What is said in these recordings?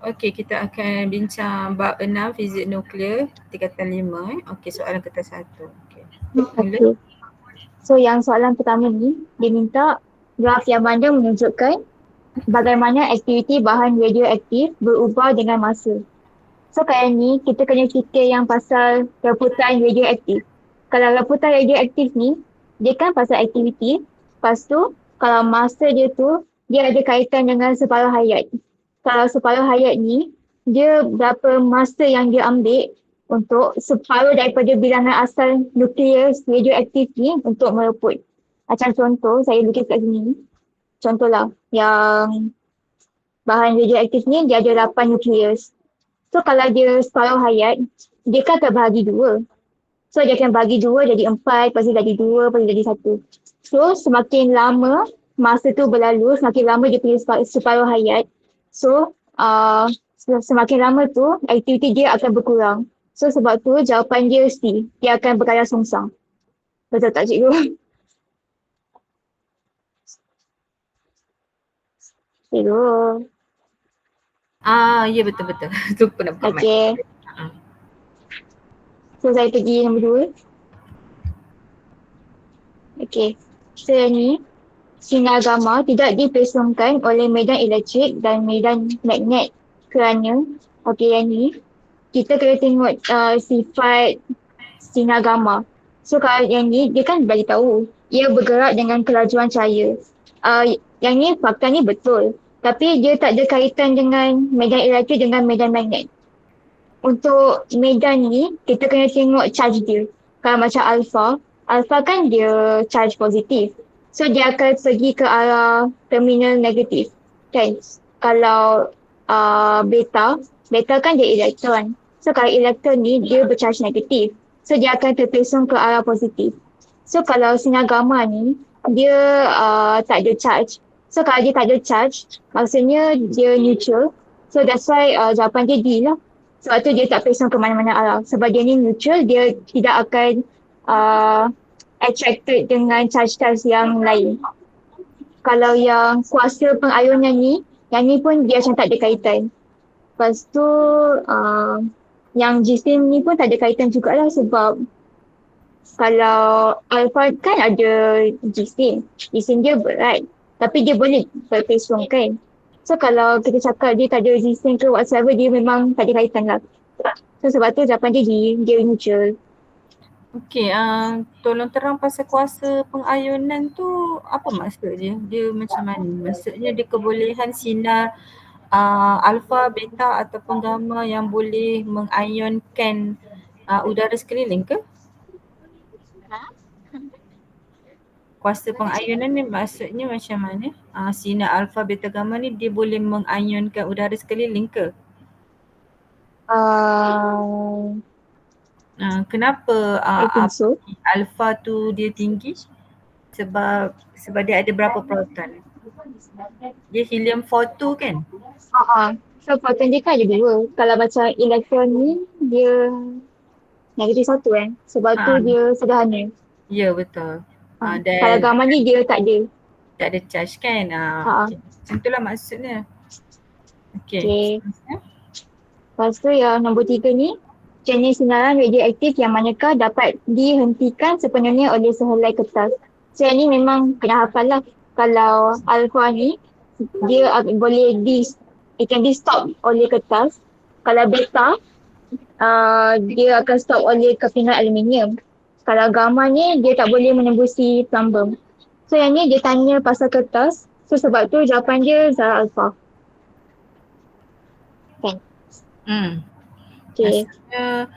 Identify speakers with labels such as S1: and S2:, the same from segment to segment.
S1: Okey, kita akan bincang bab 6 fizik nuklear tingkatan 5. Okey, soalan kertas 1. Okey. Mula.
S2: Okey. So yang soalan pertama ni, dia minta graf yang mana menunjukkan bagaimana aktiviti bahan radioaktif berubah dengan masa. So kali ni kita kena fikir yang pasal reputan radioaktif. Kalau reputan radioaktif ni, dia kan pasal aktiviti. Lepas tu, kalau masa dia tu, dia ada kaitan dengan separuh hayat. Kalau separuh hayat ni, dia berapa masa yang dia ambil untuk separuh daripada bilangan asal nuklear radioaktif ni untuk mereput. Macam contoh, saya lukis kat sini. Contohlah, yang bahan radioaktif ni dia ada 8 nukleus. So kalau dia separuh hayat, dia kan akan bahagi dua. So dia akan bagi dua jadi 4, lepas tu jadi 2, lepas tu jadi 1. So semakin lama masa tu berlalu, semakin lama dia punya separuh hayat. So semakin lama tu aktiviti dia akan berkurang. So sebab tu jawapan dia C. Dia akan berkala songsang. Betul tak cikgu? Cikgu.
S1: Ya betul-betul. Lupa nak buka mic.
S2: Okay. So saya pergi nombor 2. Okay. So yang ni, sinar gamma tidak dipesongkan oleh medan elektrik dan medan magnet kerana, okey yang ni, kita kena tengok sifat sinar gamma. So kalau yang ni, dia kan bagi tahu ia bergerak dengan kelajuan cahaya. Yang ni, fakta ni betul. Tapi dia tak ada kaitan dengan medan elektrik dengan medan magnet. Untuk medan ni, kita kena tengok charge dia. Kalau macam alpha kan dia charge positif. So dia akan pergi ke arah terminal negatif. Kan? Kalau beta kan dia elektron. So kalau elektron ni dia bercharge negatif. So dia akan terpesong ke arah positif. So kalau sinar gamma ni dia tak ada charge. So kalau dia tak ada charge, maksudnya dia neutral. So that's why jawapan dia D lah. Sebab tu dia tak pesong ke mana-mana arah. Sebab dia ni neutral, dia tidak akan attracted dengan charge-charge yang lain. Kalau yang kuasa pengayunan ni, yang ni pun dia macam tak ada kaitan. Lepas tu, yang jisim ni pun tak ada kaitan jugalah sebab kalau alpha kan ada jisim. Jisim dia berat. Tapi dia boleh berpesong kan. So kalau kita cakap dia tak ada jisim ke whatsoever, dia memang tak ada kaitan lah. So sebab tu jawapan dia neutral.
S1: Okey, tolong terang pasal kuasa pengayunan tu apa maksud dia? Dia macam mana? Maksudnya dia kebolehan sinar alfa, beta ataupun gamma yang boleh mengayunkan udara sekeliling ke? Kuasa pengayunan ni maksudnya macam mana? Sinar alfa, beta, gamma ni dia boleh mengayunkan udara sekeliling ke? Kenapa
S2: So.
S1: alfa tu dia tinggi? Sebab dia ada berapa proton? Dia helium 42 kan?
S2: So proton dia kan ada 2. Kalau macam elektron ni dia negatif 1 kan. Sebab tu dia sederhana.
S1: Ya betul.
S2: Kalau gamma ni dia tak ada.
S1: Tak ada charge kan? Okay. Macam itulah maksudnya. Okay.
S2: Lepas tu yang nombor 3 ni, jenis sinaran radioaktif yang manakah dapat dihentikan sepenuhnya oleh sehelai kertas. So yang ni memang kena hafal lah. Kalau alpha ni, dia boleh it can be stop oleh kertas. Kalau beta, dia akan stop oleh kepingan aluminium. Kalau gamma ni, dia tak boleh menembusi plumbum. So yang ni dia tanya pasal kertas. So sebab tu jawapan dia Zara alpha. Kan?
S1: Okay. Maksudnya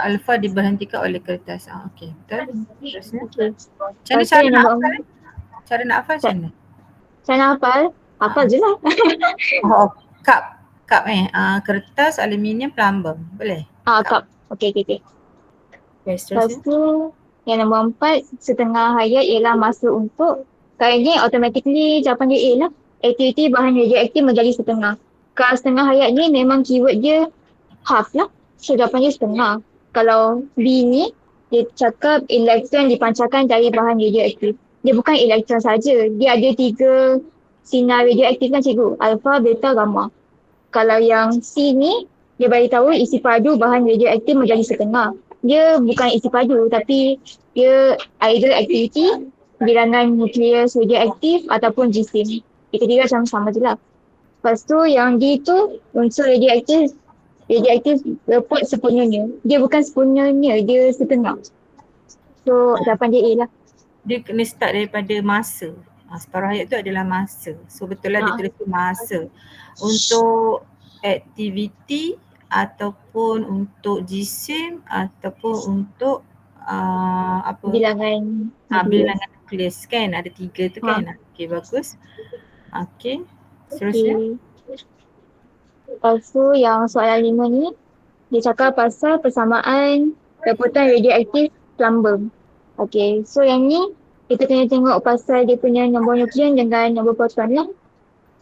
S1: alfa diberhentikan oleh kertas. Okey, betul. Terusnya. Macam mana cara nak hafal? Cara nak hafal macam mana?
S2: Cara nak hafal? Hafal je lah.
S1: Cup kertas, aluminium, plumbum. Boleh?
S2: Cup. Okay. Lepas tu, yang nombor 4, setengah hayat ialah masa untuk. Kalau ni automatically jawapan dia A lah. Aktiviti bahan radioaktif menjadi setengah. Kalau setengah hayat ni memang keyword dia half lah. So jawapan dia setengah. Kalau B ni, dia cakap elektron dipancarkan dari bahan radioaktif. Dia bukan elektron saja. Dia ada 3 sinar radioaktif kan cikgu. Alpha, beta, gamma. Kalau yang C ni, dia bagi tahu isi padu bahan radioaktif menjadi setengah. Dia bukan isi padu tapi dia either aktiviti, bilangan nukleus radioaktif ataupun jisim. Ketiga macam sama je lah. Lepas tu yang D tu unsur radioaktif leput sepenuhnya. Dia bukan sepenuhnya, dia setengah. So jawapan dia A lah.
S1: Dia kena start daripada masa. Separuh hayat tu adalah masa. So betul lah dia tulis tu masa. Untuk aktiviti ataupun untuk jisim ataupun untuk apa?
S2: Bilangan
S1: bilangan nukleus kan. Ada 3 tu kan. Okay, bagus. Okay. Seterusnya.
S2: Lepas tu yang soalan 5 ni, dia cakap pasal persamaan leputan radioaktif plumbum. Okay, so yang ni kita kena tengok pasal dia punya nombor nukleon dengan nombor proton lah.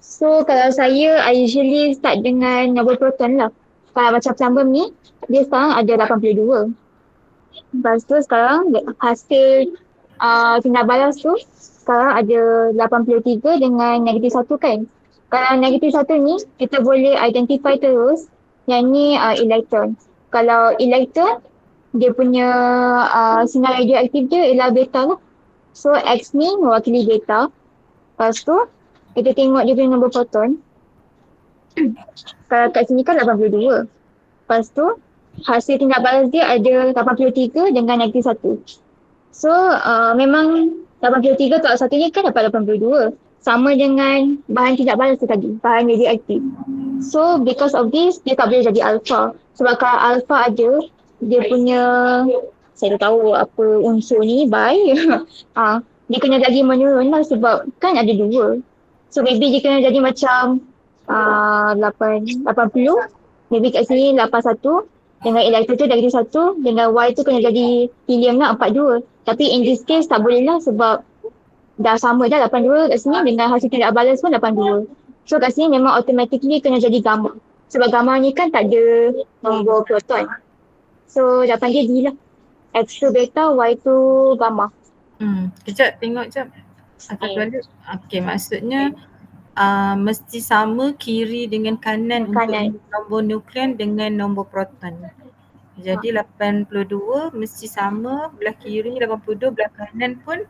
S2: So kalau saya, I usually start dengan nombor proton lah. Kalau macam plumbum ni, dia sekarang ada 82. Lepas tu sekarang hasil tindak balas tu sekarang ada 83 dengan negatif 1 kan. Kalau negatif 1 ni, kita boleh identify terus yang ni elektron. Kalau elektron, dia punya sinar radioaktif dia ialah beta lah. So X ni mewakili beta. Lepas tu, kita tengok dia punya nombor proton. Kalau kat sini kan 82. Lepas tu, hasil tindak balas dia ada 83 dengan negatif 1. So memang 83 tolak 1 ni kan dapat 82. Sama dengan bahan tindak balas tu tadi, bahan radioaktif. So because of this, dia tak boleh jadi alpha. Sebab kalau alpha ada, dia punya, saya tak tahu apa unsur ni, dia kena jadi menurun lah sebab kan ada 2. So maybe dia kena jadi macam 80. Maybe kat sini 81. Dengan elektron tu negatif 1. Dengan Y tu kena jadi helium lah 42. Tapi in this case tak boleh lah sebab dah sama dah 82 kat sini dengan hasil tindak balas pun 82. So kat sini memang automatically kena jadi gamma. Sebab gamma ni kan tak ada nombor proton. So jawapan dia D lah. X tu beta, Y tu gamma.
S1: Kejap tengok jap. Atas balik. Okay, maksudnya mesti sama kiri dengan kanan. Untuk nombor nukleon dengan nombor proton. Jadi 82 mesti sama, belah kiri 82, belah kanan pun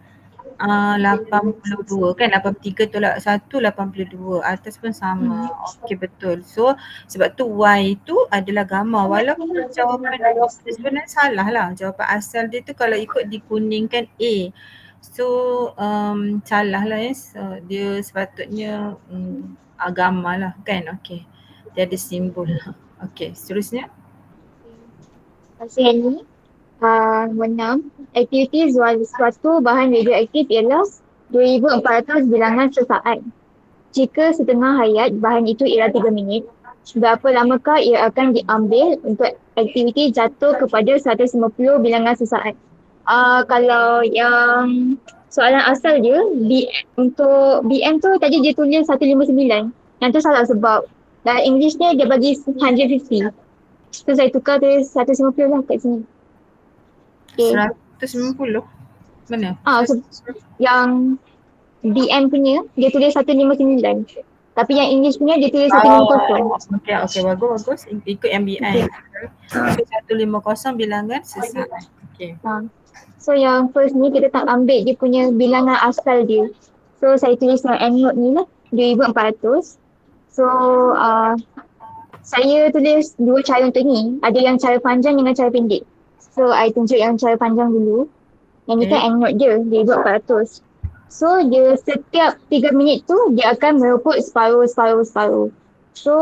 S1: 82 kan, 83 tolak 1 82, atas pun sama. Okey, betul. So sebab tu Y tu adalah gamma, walaupun jawapan sebenarnya salah lah. Jawapan asal dia tu kalau ikut dikuningkan A. So salah lah dia sepatutnya gamma lah kan. Okey, dia ada simbol. Okey, seterusnya.
S2: Pasal ni nombor 6, aktiviti suatu bahan radioaktif ialah 2400 bilangan sesaat. Jika setengah hayat bahan itu ialah 3 minit, berapa lamakah ia akan diambil untuk aktiviti jatuh kepada 150 bilangan sesaat? Kalau yang soalan asal dia, untuk BM tu tadi dia tulis 159. Yang tu salah sebab dalam English ni dia bagi 150. So saya tukar tulis 150 lah kat sini.
S1: Okay. 190? Mana?
S2: Yang BM punya dia tulis 159. Tapi yang English punya dia tulis 150.
S1: Okay, bagus. Ikut yang BM. Okay. 150 bilangan sesaat. Okay.
S2: So yang first ni kita tak ambil dia punya bilangan asal dia. So saya tulis yang end note ni lah, 2400. So saya tulis 2 cara untuk ni. Ada yang cara panjang dengan cara pendek. So I tunjuk yang cara panjang dulu. Yang ni kan end note dia, 2400. So dia setiap 3 minit tu dia akan meruput separuh. So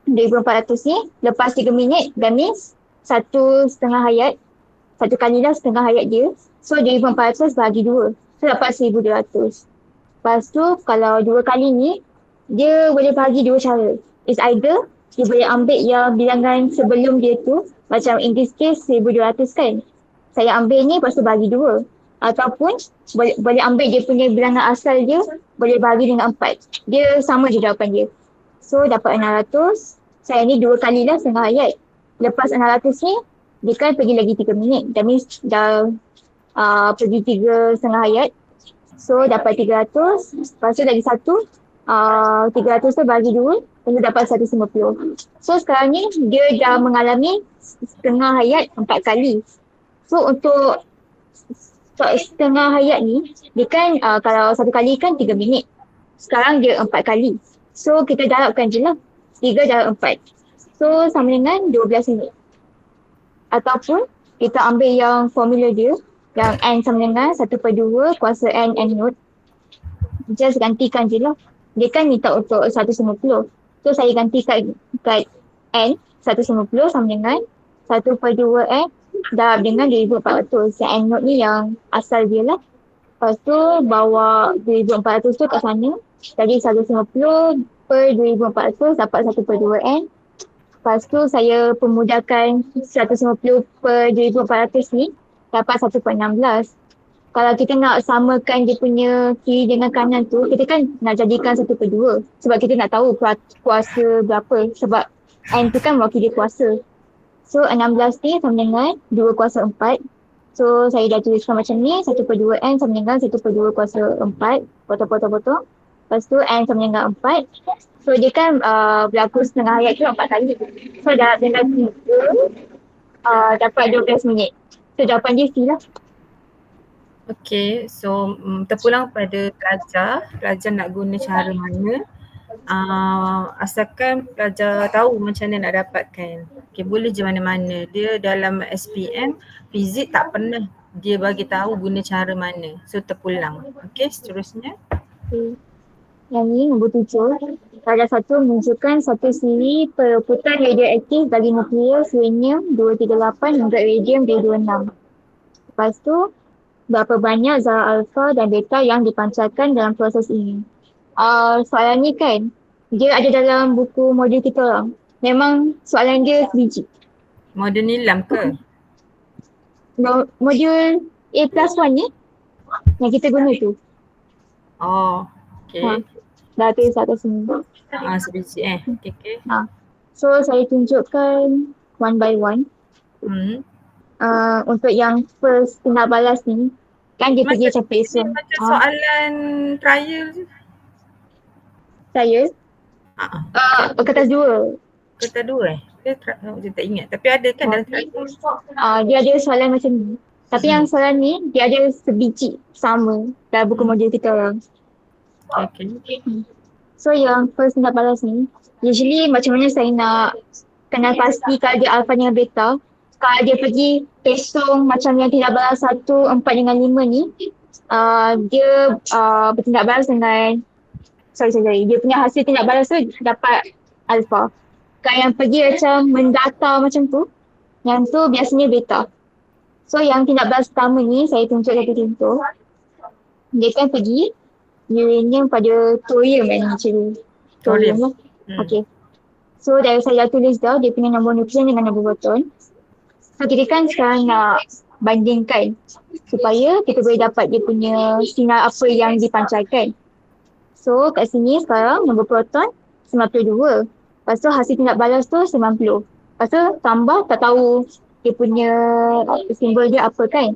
S2: 2400 ni lepas 3 minit that means 1/2 hayat. 1 kali lah setengah hayat dia. So 2400 bagi 2. So dapat 1200. Lepas tu kalau 2 kali ni dia boleh bagi 2 cara. It's either dia boleh ambil yang bilangan sebelum dia tu, macam in this case 1200 kan. Saya ambil ni lepas tu bagi 2. Ataupun boleh ambil dia punya bilangan asal dia, boleh bagi dengan 4. Dia sama je jawapan dia. So dapat 600. Saya ni 2 kali lah setengah hayat. Lepas 600 ni, dia kan pergi lagi 3 minit. That means dah pergi 3 setengah hayat. So dapat 300. Lepas tu lagi 1. 300 tu bagi 2, dia dapat 150. So sekarang ni dia dah mengalami setengah hayat 4 kali. So untuk setengah hayat ni, dia kan kalau satu kali kan 3 minit. Sekarang dia 4 kali. So kita darabkan je lah. 3 darab 4. So sama dengan 12 minit. Ataupun kita ambil yang formula dia, yang N sama dengan 1/2 kuasa N note. Just gantikan je lah. Dia kan minta untuk 150. So saya gantikan kat N 150 sama dengan 1/2 N darab dengan 2400. Yang N note ni yang asal dia lah. Lepas tu bawa 2400 tu kat sana. Jadi 150/2400 dapat 1/2 N. Lepas tu saya pemudahkan 150/2400 ni dapat 1/16. Kalau kita nak samakan dia punya kiri dengan kanan tu, kita kan nak jadikan 1/2. Sebab kita nak tahu kuasa berapa. Sebab N tu kan wakili kuasa. So 16 ni sama dengan 2 kuasa 4. So saya dah tuliskan macam ni, 1/2 N sama dengan 1/2 kuasa 4. Potong-potong-potong. Lepas tu N sama dengan 4. So dia kan berlaku setengah hayat tu 4 kali. So darab dengan 3 dapat 12 minit. So jawapan dia C lah.
S1: Okay, so terpulang pada pelajar nak guna cara mana. Asalkan pelajar tahu macam mana nak dapatkan. Okay, boleh je mana-mana. Dia dalam SPM, fizik tak pernah dia bagi tahu guna cara mana. So terpulang. Okay, seterusnya.
S2: Okay. Yang ni nombor 7. Pada 1 menunjukkan satu siri perebutan radioaktif bagi nukleus uranium 238 hingga radium 226. Lepas tu, berapa banyak zarah alfa dan beta yang dipancarkan dalam proses ini? Soalan ni kan, dia ada dalam buku modul kita orang. Memang soalan dia sebiji.
S1: Modul nilam ke?
S2: Modul A+1 ni, yang kita guna tu.
S1: Oh, okay.
S2: Dah tulis atas sini.
S1: Sebiji Okay.
S2: So saya tunjukkan one by one. Untuk yang first tindak balas ni, kan dia pergi macam pesong.
S1: Macam soalan trial je.
S2: Saya? Kertas 2.
S1: Kertas 2 Saya tak ingat. Tapi ada kan dalam trial?
S2: Dia ada soalan macam ni. Tapi yang soalan ni, dia ada sebiji sama dalam buku modul kita orang.
S1: Okay.
S2: So yang first tindak balas ni, usually macam mana saya nak kenal pasti kalau dia alpha dengan beta. Kalau dia pergi pesong macam yang tindak balas 1, 4 dengan 5 ni, dia bertindak balas dengan sorry. Dia punya hasil tindak balas tu dapat alpha. Kalau yang pergi macam mendata macam tu, yang tu biasanya beta. So yang tindak balas pertama ni, saya tunjuk satu contoh. Dia kan pergi uranium pada thorium actually. Thorium lah. Okay. So saya dah tulis dah dia punya nombor nukleon dengan nombor proton. So kita kan sekarang nak bandingkan supaya kita boleh dapat dia punya sinar apa yang dipancarkan. So kat sini sekarang nombor proton 92. Lepas tu hasil tindak balas tu 90. Lepas tu tambah tak tahu dia punya simbol dia apa kan.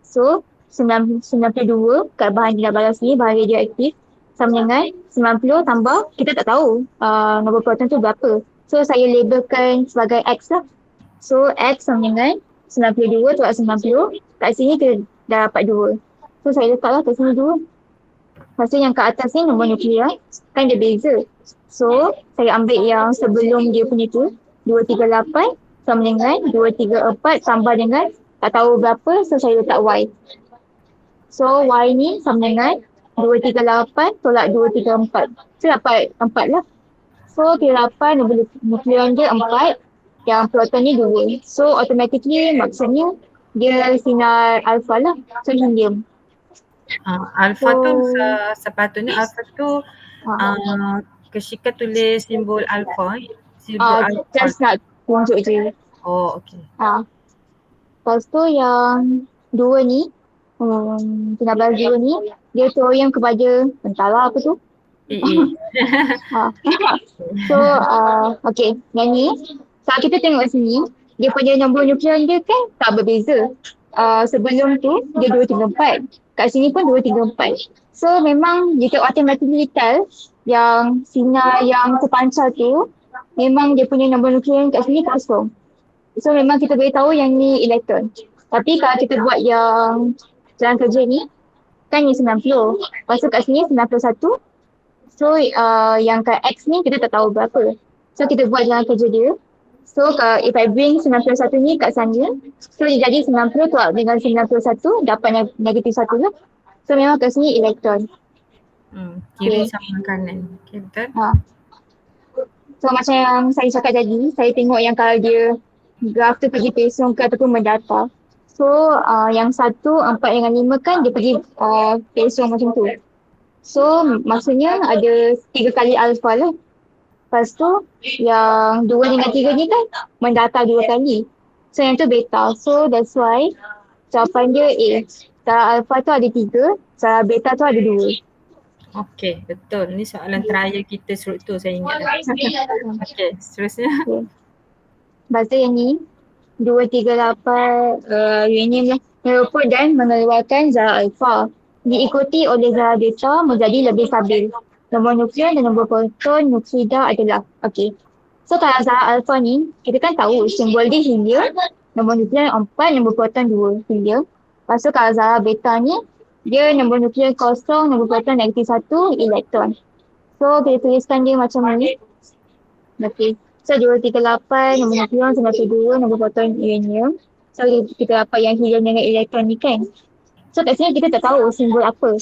S2: So 92 kat bahan tindak balas ni, bahan radioaktif sama dengan 90 tambah kita tak tahu nombor proton tu berapa. So saya labelkan sebagai X lah. So X sama dengan 92 tolak 90. Kat sini kita dah dapat 2. So saya letaklah kat sini 2. Lepas tu yang kat atas ni nombor nuklear kan dia beza. So saya ambil yang sebelum dia punya tu 238 sama dengan 234 tambah dengan tak tahu berapa. So saya letak Y. So Y ni sama dengan 238 tolak 234. So dapat 4 lah. So 38 nukleon dia 4. Yang proton ni 2. So automatically maksudnya dia sinar alpha lah. So helium.
S1: Alpha tu sepatutnya alpha tu Keshika tulis simbol alpha.
S2: Just nak tunjuk je.
S1: Oh, okay.
S2: Lepas tu yang 2 ni, tindak balas 2 ni, dia thorium kepada, entahlah apa tu. So, okay, yang ni, kalau kita tengok sini, dia punya nombor nukleon dia kan tak berbeza. Sebelum tu, dia 234. Kat sini pun 234. So, memang jika automatically tell, yang sinar yang terpancar tu memang dia punya nombor nuklear kat sini kosong. So memang kita boleh tahu yang ni elektron. Tapi kalau kita buat yang jalan kerja ni, kan ni 90. Lepas tu kat sini 91. So yang kat X ni kita tak tahu berapa. So kita buat jalan kerja dia. So kalau if I bring 91 ni kat sana, so dia jadi 90 tolak dengan 91 dapat negatif 1 lah. So memang kat sini elektron.
S1: Kiri
S2: Okay.
S1: sama kanan. Okay, betul?
S2: Ha. So macam yang saya cakap tadi, saya tengok yang kalau dia graf tu pergi pesong ke ataupun mendata. So yang 1, 4 dengan 5 kan dia pergi pesong macam tu. So maksudnya ada 3 kali alpha lah. Lepas tu yang 2 dengan 3 ni kan mendata 2 kali. So yang tu beta. So that's why jawapan dia A. Cara alpha tu ada 3, cara beta tu ada 2.
S1: Okey, betul. Ni soalan trial kita struktur saya ingat dah. Okey, seterusnya.
S2: Okay. Lepas tu yang ni 238 uranium lah meruput dan mengeluarkan zara alfa. Diikuti oleh zara beta menjadi lebih stabil. Nombor nuklear dan nombor proton nuklida adalah. Okay. So kalau zara alfa ni, kita kan tahu simbol dia helium, nombor nuklear 4, nombor proton 2 helium. Lepas tu kalau zara beta ni, dia nombor nuklear kosong, nombor proton negatif 1, elektron. So kita tuliskan dia macam ni. Okay. So 238, nombor nukleon 92, nombor proton uranium. So kita dapat yang helium dengan elektron ni kan. So kat sini kita tak tahu simbol apa.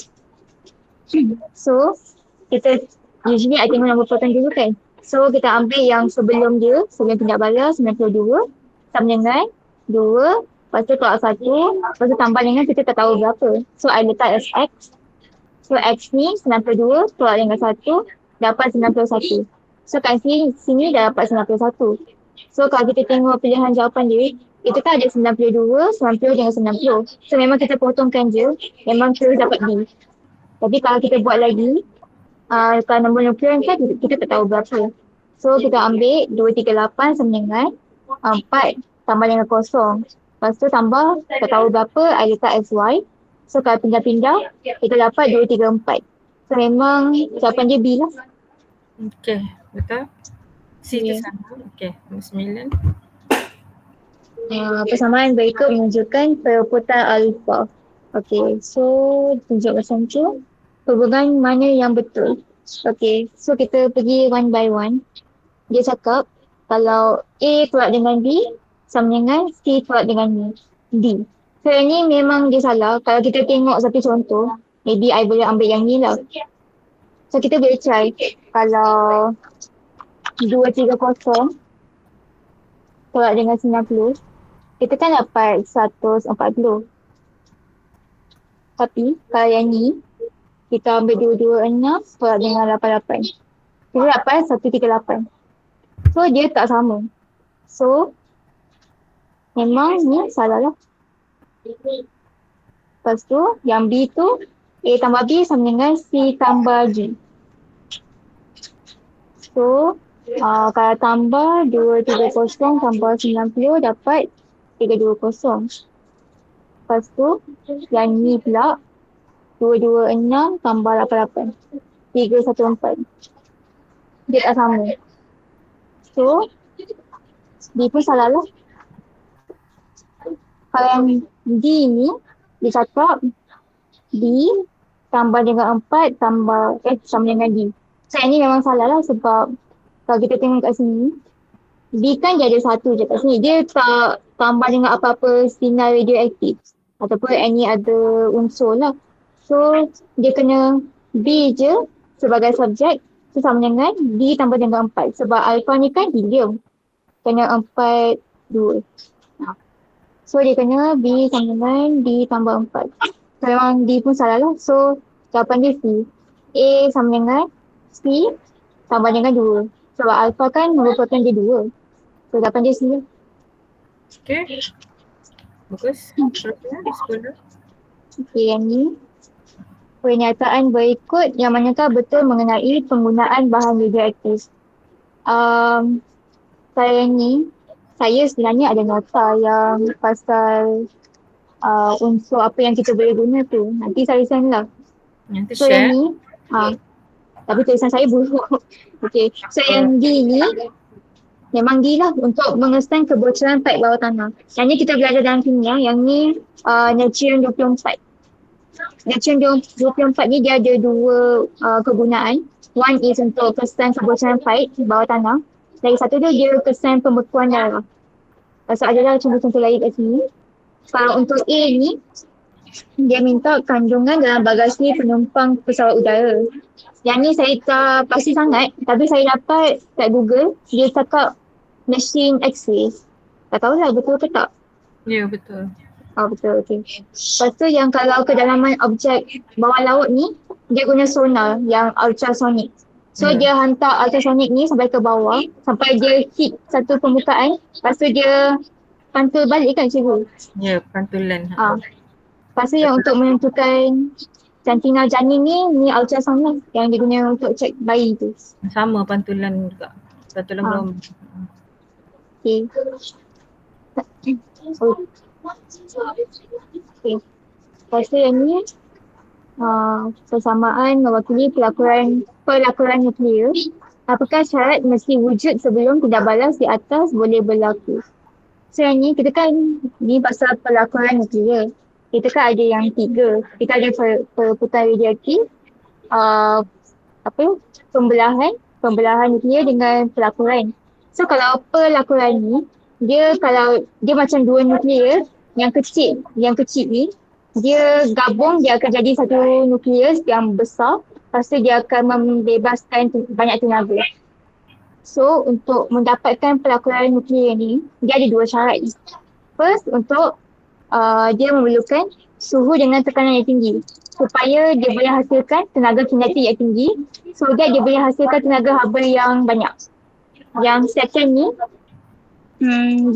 S2: So kita usually I tengok nombor proton dulu kan. So kita ambil yang sebelum dia, sebelum tindak balas 92, sama dengan 2, lepas tu tolak 1, lepas tu tambah dengan kita tak tahu berapa. So I letak as X. So X ni 92, tolak dengan 1, dapat 91. So kat sini dah dapat 91. So kalau kita tengok pilihan jawapan dia, itu kan ada 92, 90 dengan 90. So memang kita potongkan je, memang terus dapat B. Tapi kalau kita buat lagi, kalau nombor nuklear kan kita tak tahu berapa. So kita ambil 238 sama dengan 4 tambah dengan kosong. Lepas tu tambah, tak tahu berapa, I letak SY. So kalau pindah-pindah, kita dapat 234. So memang jawapan dia B lah.
S1: Okey, betul. C tu
S2: Yeah.
S1: sama. Okey, nombor 9.
S2: Persamaan berikut menunjukkan perebutan alfa. Okay, so tunjuk macam tu. Hubungan mana yang betul? Okay, so kita pergi one by one. Dia cakap kalau A tolak dengan B sama dengan C tolak dengan D. So yang ni memang dia salah. Kalau kita tengok satu contoh, maybe I boleh ambil yang ni lah. So kita boleh try kalau 230 tolak dengan 90, kita kan dapat 140. Tapi kalau yang ni, kita ambil 226 tolak dengan 88. Kita dapat 138. So dia tak sama. So memang ni salah lah. Lepas tu yang B tu A tambah B sama dengan C tambah G. So kalau tambah 230 tambah 90 dapat 320. Lepas tu yang ni pula 226 tambah 88. 314. Dia tak sama. So D pun salah lah. Kalau yang D ni dia cakap D tambah dengan 4 tambah sama dengan D. So yang ni memang salah lah sebab kalau kita tengok kat sini D kan dia ada satu je kat sini. Dia tak tambah dengan apa-apa sinar radioaktif ataupun any other unsur lah. So dia kena B je sebagai subjek. So sama dengan D tambah dengan 4. Sebab alpha ni kan helium. Kena 4, 2. So dia kena B sama dengan D tambah 4. So memang D pun salah lah. So jawapan dia C. A sama dengan C tambah dengan 2. Sebab alpha kan nombor proton dia 2. So jawapan dia C lah.
S1: Okey. Bagus. Seterusnya di sekolah.
S2: Okay, yang ni. Pernyataan berikut yang manakah betul mengenai penggunaan bahan radioaktif. Saya ni, saya sebenarnya ada nota yang pasal unsur apa yang kita boleh guna tu. Nanti saya send lah.
S1: Nanti
S2: So yang
S1: share.
S2: ni, Tapi tulisan saya buruk. Okay. So yang D ni memang D lah untuk mengesan kebocoran pipe bawah tanah. Yang ni kita belajar dalam kimia. Yang ni Natrium 24. Natrium 24 ni dia ada dua kegunaan. One is untuk kesan kebocoran pipe bawah tanah. Lagi satu tu dia kesan pembekuan darah. So adalah contoh-contoh lain kat sini. Kalau untuk A ni, dia minta kandungan dalam bagasi penumpang pesawat udara. Yang ni saya tak pasti sangat, tapi saya dapat kat Google, dia cakap machine X-ray. Tak tahulah betul ke tak.
S1: Ya, betul.
S2: Betul, okay. Lepas tu yang kalau kedalaman objek bawah laut ni, dia guna sonar yang ultrasonic. So dia hantar ultrasonic ni sampai ke bawah, sampai dia hit satu permukaan, lepas tu dia pantul balik kan cikgu?
S1: Ya, pantulan.
S2: Lepas tu yang untuk menentukan jantina janin ni ultrasound lah yang digunakan untuk cek bayi tu.
S1: Sama pantulan juga. Pantulan gelombang.
S2: Okay. Okay. Lepas tu yang ni persamaan mewakili pelakuran nuklear. Apakah syarat mesti wujud sebelum tindak balas di atas boleh berlaku? So yang ni kita kan ni pasal pelakuran nuklear. Kita kan ada yang 3. Kita ada perputaran radioaktif, pembelahan nuklear dengan pelakuran. So kalau pelakuran ni, kalau dia macam dua nuklear yang kecil ni, dia gabung, dia akan jadi satu nukleus yang besar. Lepas tu dia akan membebaskan banyak tenaga. So untuk mendapatkan pelakuran nuklear ni, dia ada 2 syarat. First, untuk dia memerlukan suhu dengan tekanan yang tinggi supaya dia boleh hasilkan tenaga kinetik yang tinggi, so dia boleh hasilkan tenaga haba yang banyak. Yang second ni,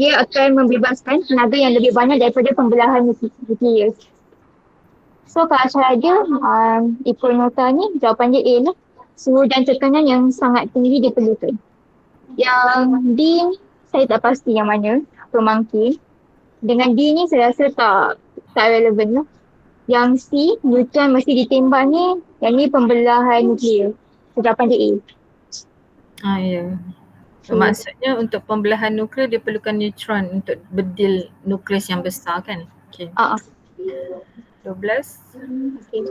S2: dia akan membebaskan tenaga yang lebih banyak daripada pembelahan nuklear. So kalau syarat dia, ikut nota ni, jawapan dia A lah. Suhu dan tekanan yang sangat tinggi diperlukan. Yang D ni, saya tak pasti yang mana, pemangkit. Dengan D ni saya rasa tak relevan lah. Yang C, neutron mesti ditembak ni, yang ni pembelahan nuklear. So, jawapan dia A.
S1: Ya. So, maksudnya untuk pembelahan nuklear dia perlukan neutron untuk bedil nukleus yang besar kan? Okay. 12.
S2: Okay.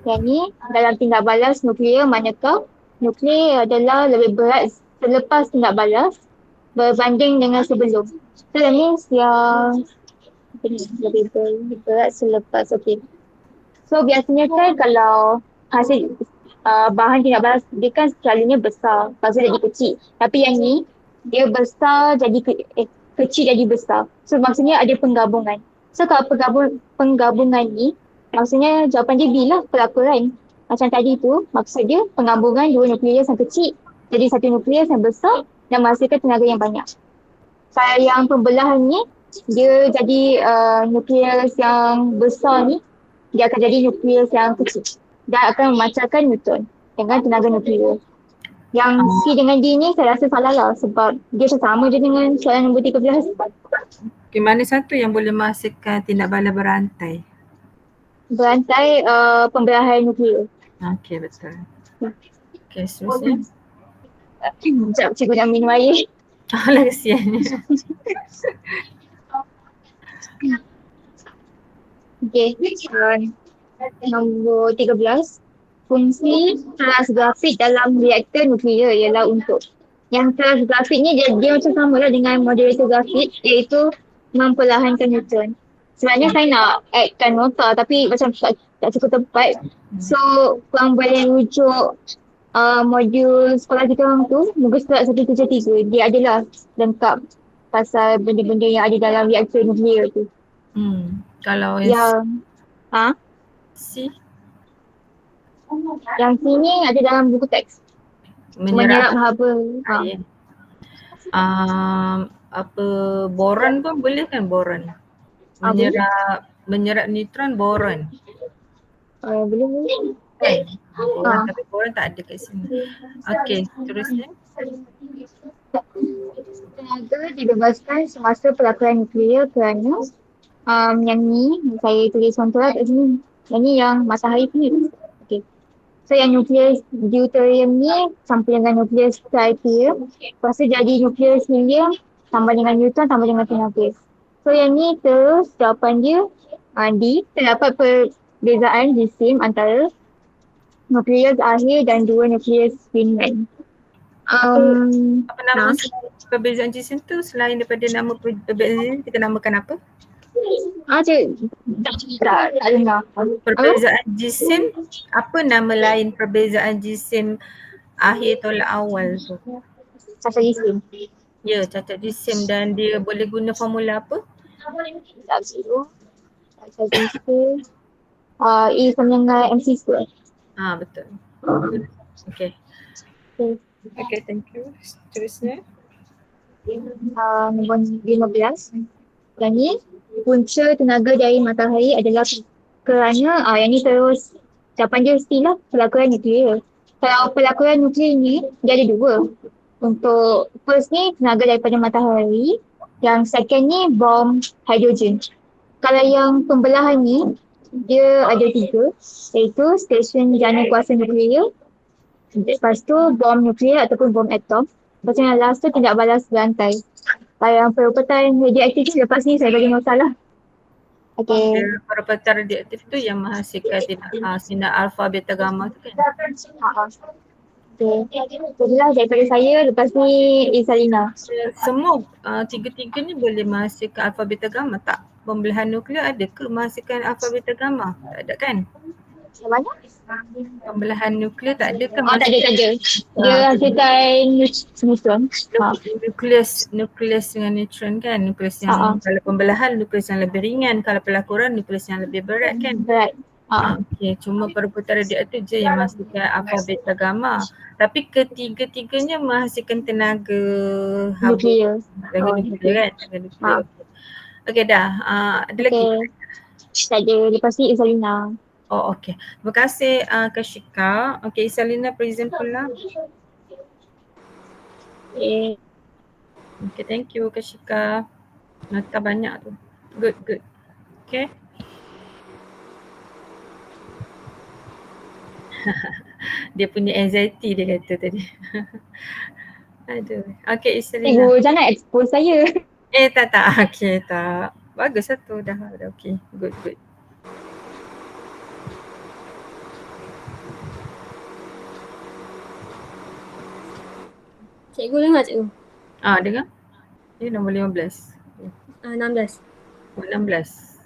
S2: Yang ni dalam tindak balas nuklear, manakah nuklear adalah lebih berat selepas tindak balas berbanding dengan sebelum. So that means yang lebih berat selepas. Okay. So biasanya kan kalau hasil bahan tindak balas dia kan selalunya besar, lepas tu jadi kecil. Tapi yang ni dia besar jadi kecil jadi besar. So maksudnya ada penggabungan. So kalau penggabungan ni, maksudnya jawapan dia B lah, pelakuran. Macam tadi tu, maksud dia penggabungan dua nukleus yang kecil jadi satu nukleus yang besar dan menghasilkan tenaga yang banyak. Kalau yang pembelahan ni, dia jadi nukleus yang besar ni, dia akan jadi nukleus yang kecil dan akan memancarkan neutron dengan tenaga nuklear. Yang C dengan D ni saya rasa salah lah sebab dia sama je dengan soalan nombor 13.
S1: Okay, mana satu yang boleh menghasilkan tindak balas berantai?
S2: Berantai pembelahan nuklear.
S1: Okay, betul. Okay, seterusnya.
S2: Sekejap, cikgu nak minum air.
S1: Lah kesian.
S2: Okay, nombor 13. Fungsi kelas grafit dalam reaktor nuklear ialah untuk. Yang kelas grafit ni dia macam sama lah dengan moderator grafit, iaitu memperlahankan neutron. Sebenarnya saya nak addkan nota tapi macam tak cukup tempat. So korang boleh rujuk modul sekolah kita orang tu, muka surat 173. Dia adalah lengkap pasal benda-benda yang ada dalam reaktor nuklear tu.
S1: Kalau
S2: yang
S1: C?
S2: Yang sini ada dalam buku teks. Menyerap haba.
S1: Apa boron pun boleh kan, boron? Menyerap neutron boron.
S2: Boleh.
S1: Tapi boron tak ada kat sini. Okey, terusnya.
S2: Tenaga dibebaskan semasa pelakuran nuklear kerana yang ni saya tulis contoh lah kat sini. Yang ni yang matahari punya. Okey. So yang nukleus deuterium ni campur dengan nukleus tritium. Lepas tu jadi nukleus helium tambah dengan neutron tambah dengan penyakit. So yang ni terus jawapan dia D. Terdapat perbezaan jisim antara nukleus akhir dan dua nukleus Feynman.
S1: Apa nama perbezaan jisim tu selain daripada nama perbezaan jisim, kita namakan apa?
S2: Tak dengar.
S1: Perbezaan jisim, apa nama lain perbezaan jisim akhir tolak awal tu?
S2: Cacat jisim.
S1: Ya, cacat jisim, dan dia boleh guna formula apa?
S2: Cacat jisim. E sama dengan MC square.
S1: Betul. Okay.
S2: Okay.
S1: Okay, thank you. Seterusnya.
S2: Nombor 15. Yang ni, punca tenaga dari matahari adalah kerana, yang ni terus jawapan dia mestilah pelakuran nuklear. Kalau pelakuran nuklear ni, dia ada dua. Untuk first ni, tenaga daripada matahari. Yang second ni, bom hidrogen. Kalau yang pembelahan ni, dia ada tiga. Iaitu stesen jana kuasa nuklear. Lepas tu, bom nuklear ataupun bom atom. Lepas tu yang last tu, tindak balas berantai. Kalau yang perumpatan radioaktif lepas ni saya bagi nota lah. Okay.
S1: Perumpatan radioaktif tu yang menghasilkan sinar alpha, beta, gamma tu kan?
S2: Okay. Itulah daripada saya. Lepas ni Isalina.
S1: Semua tiga-tiga ni boleh menghasilkan alpha, beta, gamma tak? Pembelahan nuklear ada ke menghasilkan alpha, beta, gamma? Tak ada kan?
S2: Yang mana?
S1: Pembelahan nuklear tak ada kan?
S2: Tak ada. Dia hasilkan neutron.
S1: Nukleus dengan neutron kan? Nukleus yang kalau pembelahan nukleus yang lebih ringan, kalau pelakuran nukleus yang lebih berat kan?
S2: Berat.
S1: Okay, cuma perebutan radioaktif je yang menghasilkan alpha, beta, gamma. Tapi ketiga-tiganya menghasilkan tenaga
S2: nuklear.
S1: Tenaga nuklear kan? Tenaga nuklear. Okay dah. Ada lagi?
S2: Tak ada. Lepas ni Isalina.
S1: Oh, okay. Terima kasih Kashika. Okay, Isalina present pula. Okay, thank you Kashika. Nota banyak tu. Good. Okay. Dia punya anxiety dia kata tadi. Aduh. Okay, Isalina.
S2: Jangan expose saya.
S1: Tak. Okay, tak. Bagus lah tu. Dah okay. Good.
S3: Cikgu dengar cikgu?
S1: Dengar. Ini nombor 15.
S3: 16.
S1: 16.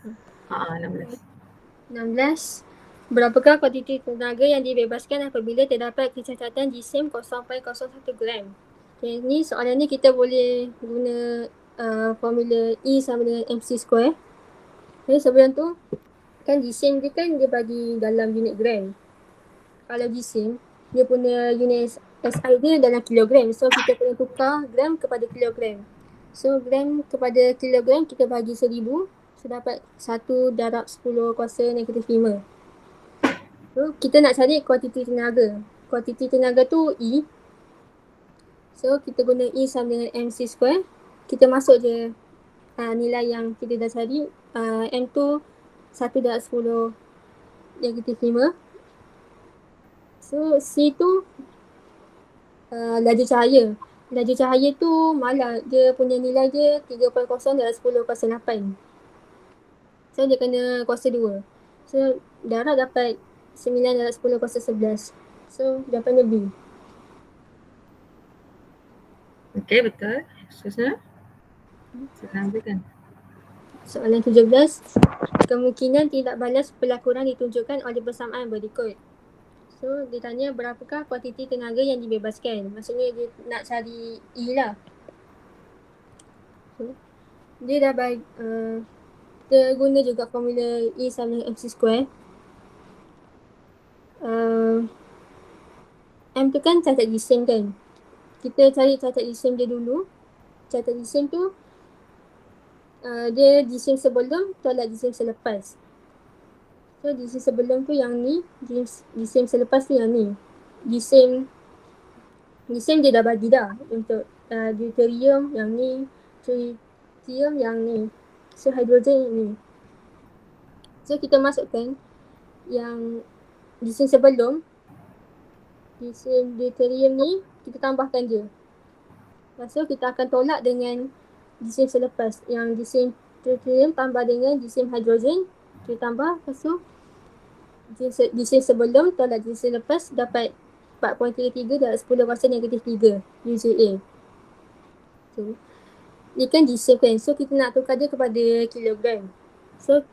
S3: Berapakah kuantiti tenaga yang dibebaskan apabila terdapat kecacatan jisim 0.01 gram? Okay, ni soalan ni kita boleh guna formula E sama dengan MC square. Okay, sebelum tu kan jisim dia kan dia bagi dalam unit gram. Kalau jisim dia punya unit SI dia dalam kilogram. So kita kena tukar gram kepada kilogram. So gram kepada kilogram kita bagi 1000. So dapat 1 darab 10 kuasa negatif 5. So kita nak cari kuantiti tenaga. Kuantiti tenaga tu E. So kita guna E sama dengan MC square. Kita masuk je nilai yang kita dah cari. M tu 1 darab 10 negatif 5. So C tu laju cahaya. Laju cahaya tu malah dia punya nilai dia 3.0 darab 10 kuasa 8. So dia kena kuasa 2. So darab dapat 9 darab 10 kuasa 11. So jawapannya B.
S1: Okay, betul. Seterusnya. Senang je kan?
S3: Soalan 17. Kemungkinan tindak balas pelakuran ditunjukkan oleh persamaan berikut. So dia tanya berapakah kuantiti tenaga yang dibebaskan. Maksudnya dia nak cari E lah. So, dia dah bagi kita guna juga formula E sama dengan MC square. M tu kan cacat jisim kan. Kita cari cacat jisim dia dulu. Cacat jisim tu dia jisim sebelum tolak jisim selepas. So jisim sebelum tu yang ni, jisim selepas tu yang ni. Jisim dia dah bagi dah untuk deuterium yang ni, tritium yang ni. So hidrogen yang ni. So kita masukkan yang jisim sebelum Gisim deuterium ni kita tambahkan je. Lepas tu kita akan tolak dengan gisim selepas. Yang gisim deuterium tambah dengan gisim hidrogen. Kita tambah, lepas tu gisim sebelum tolak gisim selepas dapat 4.33 darab 10 kuasa negatif 3 UJA. So, ni kan gisim kan. So, kita nak tukar dia kepada kilogram. So,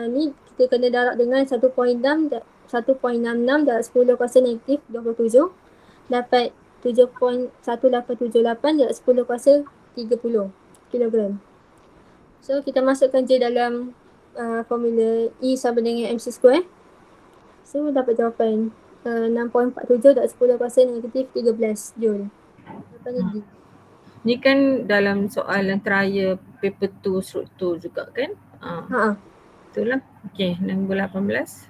S3: ni kita kena darab dengan 1.66 darab 10 kuasa negatif 27. Dapat 7.1878 darab 10 kuasa 30 kilogram. So, kita masukkan je dalam formula E sama dengan MC square. So, dapat jawapan 6.47 darab 10 kuasa negatif 13 Joule. Jawapannya D.
S1: Ni kan dalam soalan trial paper 2 struktur juga kan?
S3: Ha.
S1: Betul lah. Okey, nombor 18.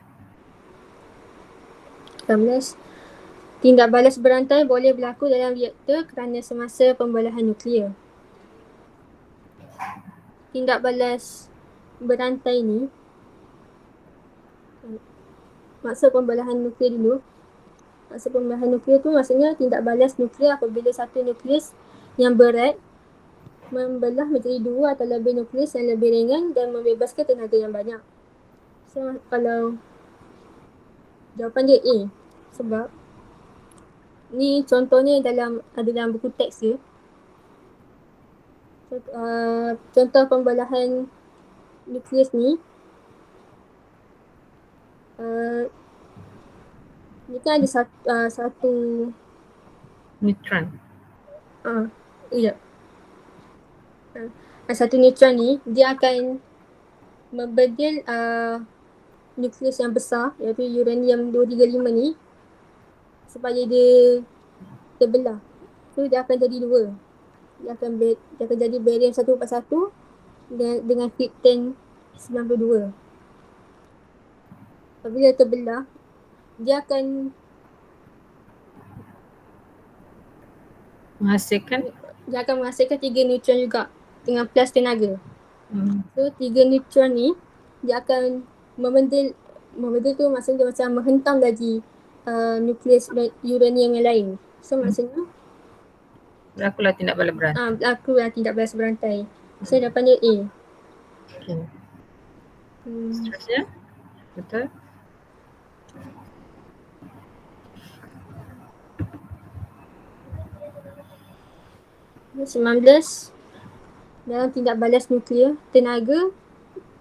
S3: 18. Tindak balas berantai boleh berlaku dalam reaktor kerana semasa pembelahan nuklear. Tindak balas berantai ni, maksud pembelahan nuklear dulu. Maksud pembelahan nuklear tu maksudnya tindak balas nuklear apabila satu nukleus yang berat membelah menjadi dua atau lebih nukleus yang lebih ringan dan membebaskan tenaga yang banyak. So, kalau jawapan dia A. Sebab ni contohnya ada dalam buku teks dia. So, contoh pembelahan nukleus ni, ni kan ada satu
S1: Neutron.
S3: Ya. Satu neutron ni dia akan membedil nukleus yang besar iaitu uranium 235 ni supaya dia terbelah. So dia akan jadi dua. Dia akan jadi barium 141 dengan krypton 92. Apabila terbelah, dia akan menghasilkan 3 neutron juga dengan plus tenaga. So 3 neutron ni dia akan membendil tu maksudnya dia macam menghentam lagi nukleus uranium yang lain. So maksudnya
S1: Berlakulah tindak balas berantai.
S3: Berlakulah tindak balas berantai. So jawapan dia A.
S1: Okay. Seterusnya. Betul.
S3: Nombor 19. Dalam tindak balas nuklear, tenaga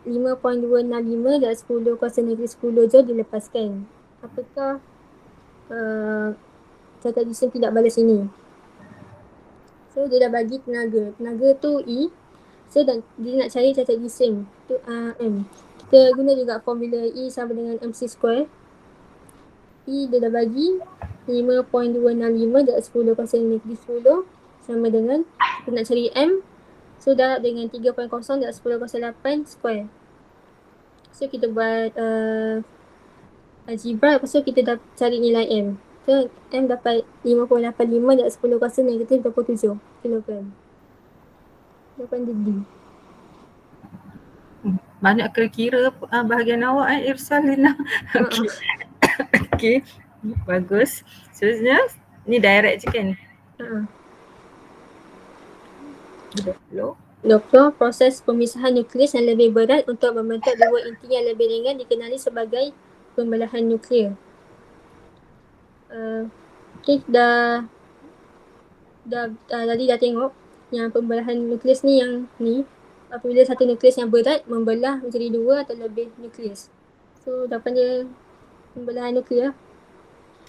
S3: 5.265 darab 10 kuasa negatif 10 Joule dilepaskan. Apakah catat jisim tindak balas ini? So dia dah bagi tenaga. Tenaga tu E. So dia nak cari catat jisim tu M. Kita guna juga formula E sama dengan MC square. E dia dah bagi 5.265 darab 10 kuasa negatif 10 sama dengan kita nak cari M. So darab dengan 3.0 darab 10 kuasa 8 square. So kita buat algebra, lepas tu kita dah cari nilai M. So M dapat 5.85 darab 10 kuasa negatif 27 kilogram. Jawapan dia D.
S1: Banyak kira-kira bahagian awak Irsal Lina. Okey. Okey. Bagus. Seterusnya ni direct je kan?
S3: 20. Proses pemisahan nukleus yang lebih berat untuk membentuk dua inti yang lebih ringan dikenali sebagai pembelahan nuklear. Okay, tadi dah tengok yang pembelahan nukleus ni yang ni apabila satu nukleus yang berat membelah menjadi dua atau lebih nukleus. So jawapan dia pembelahan nuklear.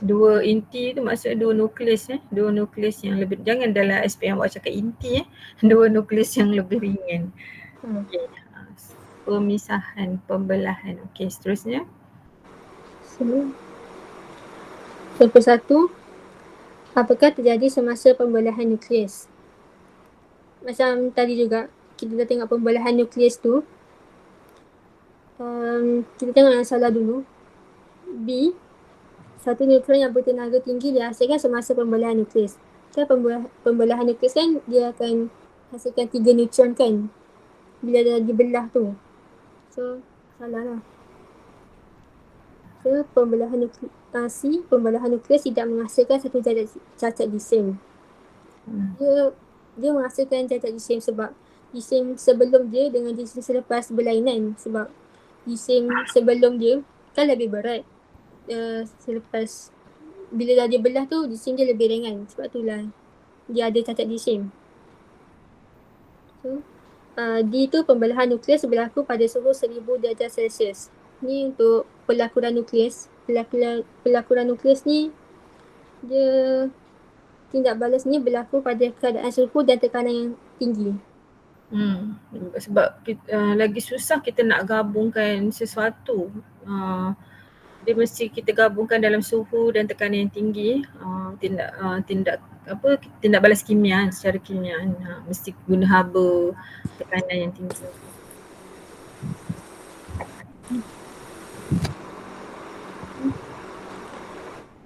S1: Dua inti tu maksudnya dua nukleus dua nukleus yang lebih, jangan dalam SPM awak cakap inti dua nukleus yang lebih ringan. Okay. Pemisahan, pembelahan. Okey, seterusnya.
S3: Nombor 1. Apakah terjadi semasa pembelahan nukleus? Macam tadi juga kita dah tengok pembelahan nukleus tu. Kita tengok yang salah dulu. B. Satu neutron yang bertenaga tinggi dihasilkan semasa pembelahan nukleus. Kan pembelahan nukleus kan dia akan hasilkan 3 neutron kan bila dah dibelah tu. So salah lah. ke pembelahan nukleus tidak menghasilkan satu cacat jisim. Dia menghasilkan cacat jisim sebab jisim sebelum dia dengan jisim selepas berlainan, sebab jisim sebelum dia kan lebih berat. Selepas bila dah dia belah tu jisim dia lebih ringan, sebab itulah dia ada cacat jisim. So, D tu pembelahan nukleus berlaku pada suhu 1000 darjah Celsius. Ni untuk pelakuran nukleus. Pelakuran nukleus ni dia tindak balas ni berlaku pada keadaan suhu dan tekanan yang tinggi.
S1: Sebab lagi susah kita nak gabungkan sesuatu. Dia mesti kita gabungkan dalam suhu dan tekanan yang tinggi. Tindak balas kimia secara kimia. Mesti guna haba tekanan yang tinggi.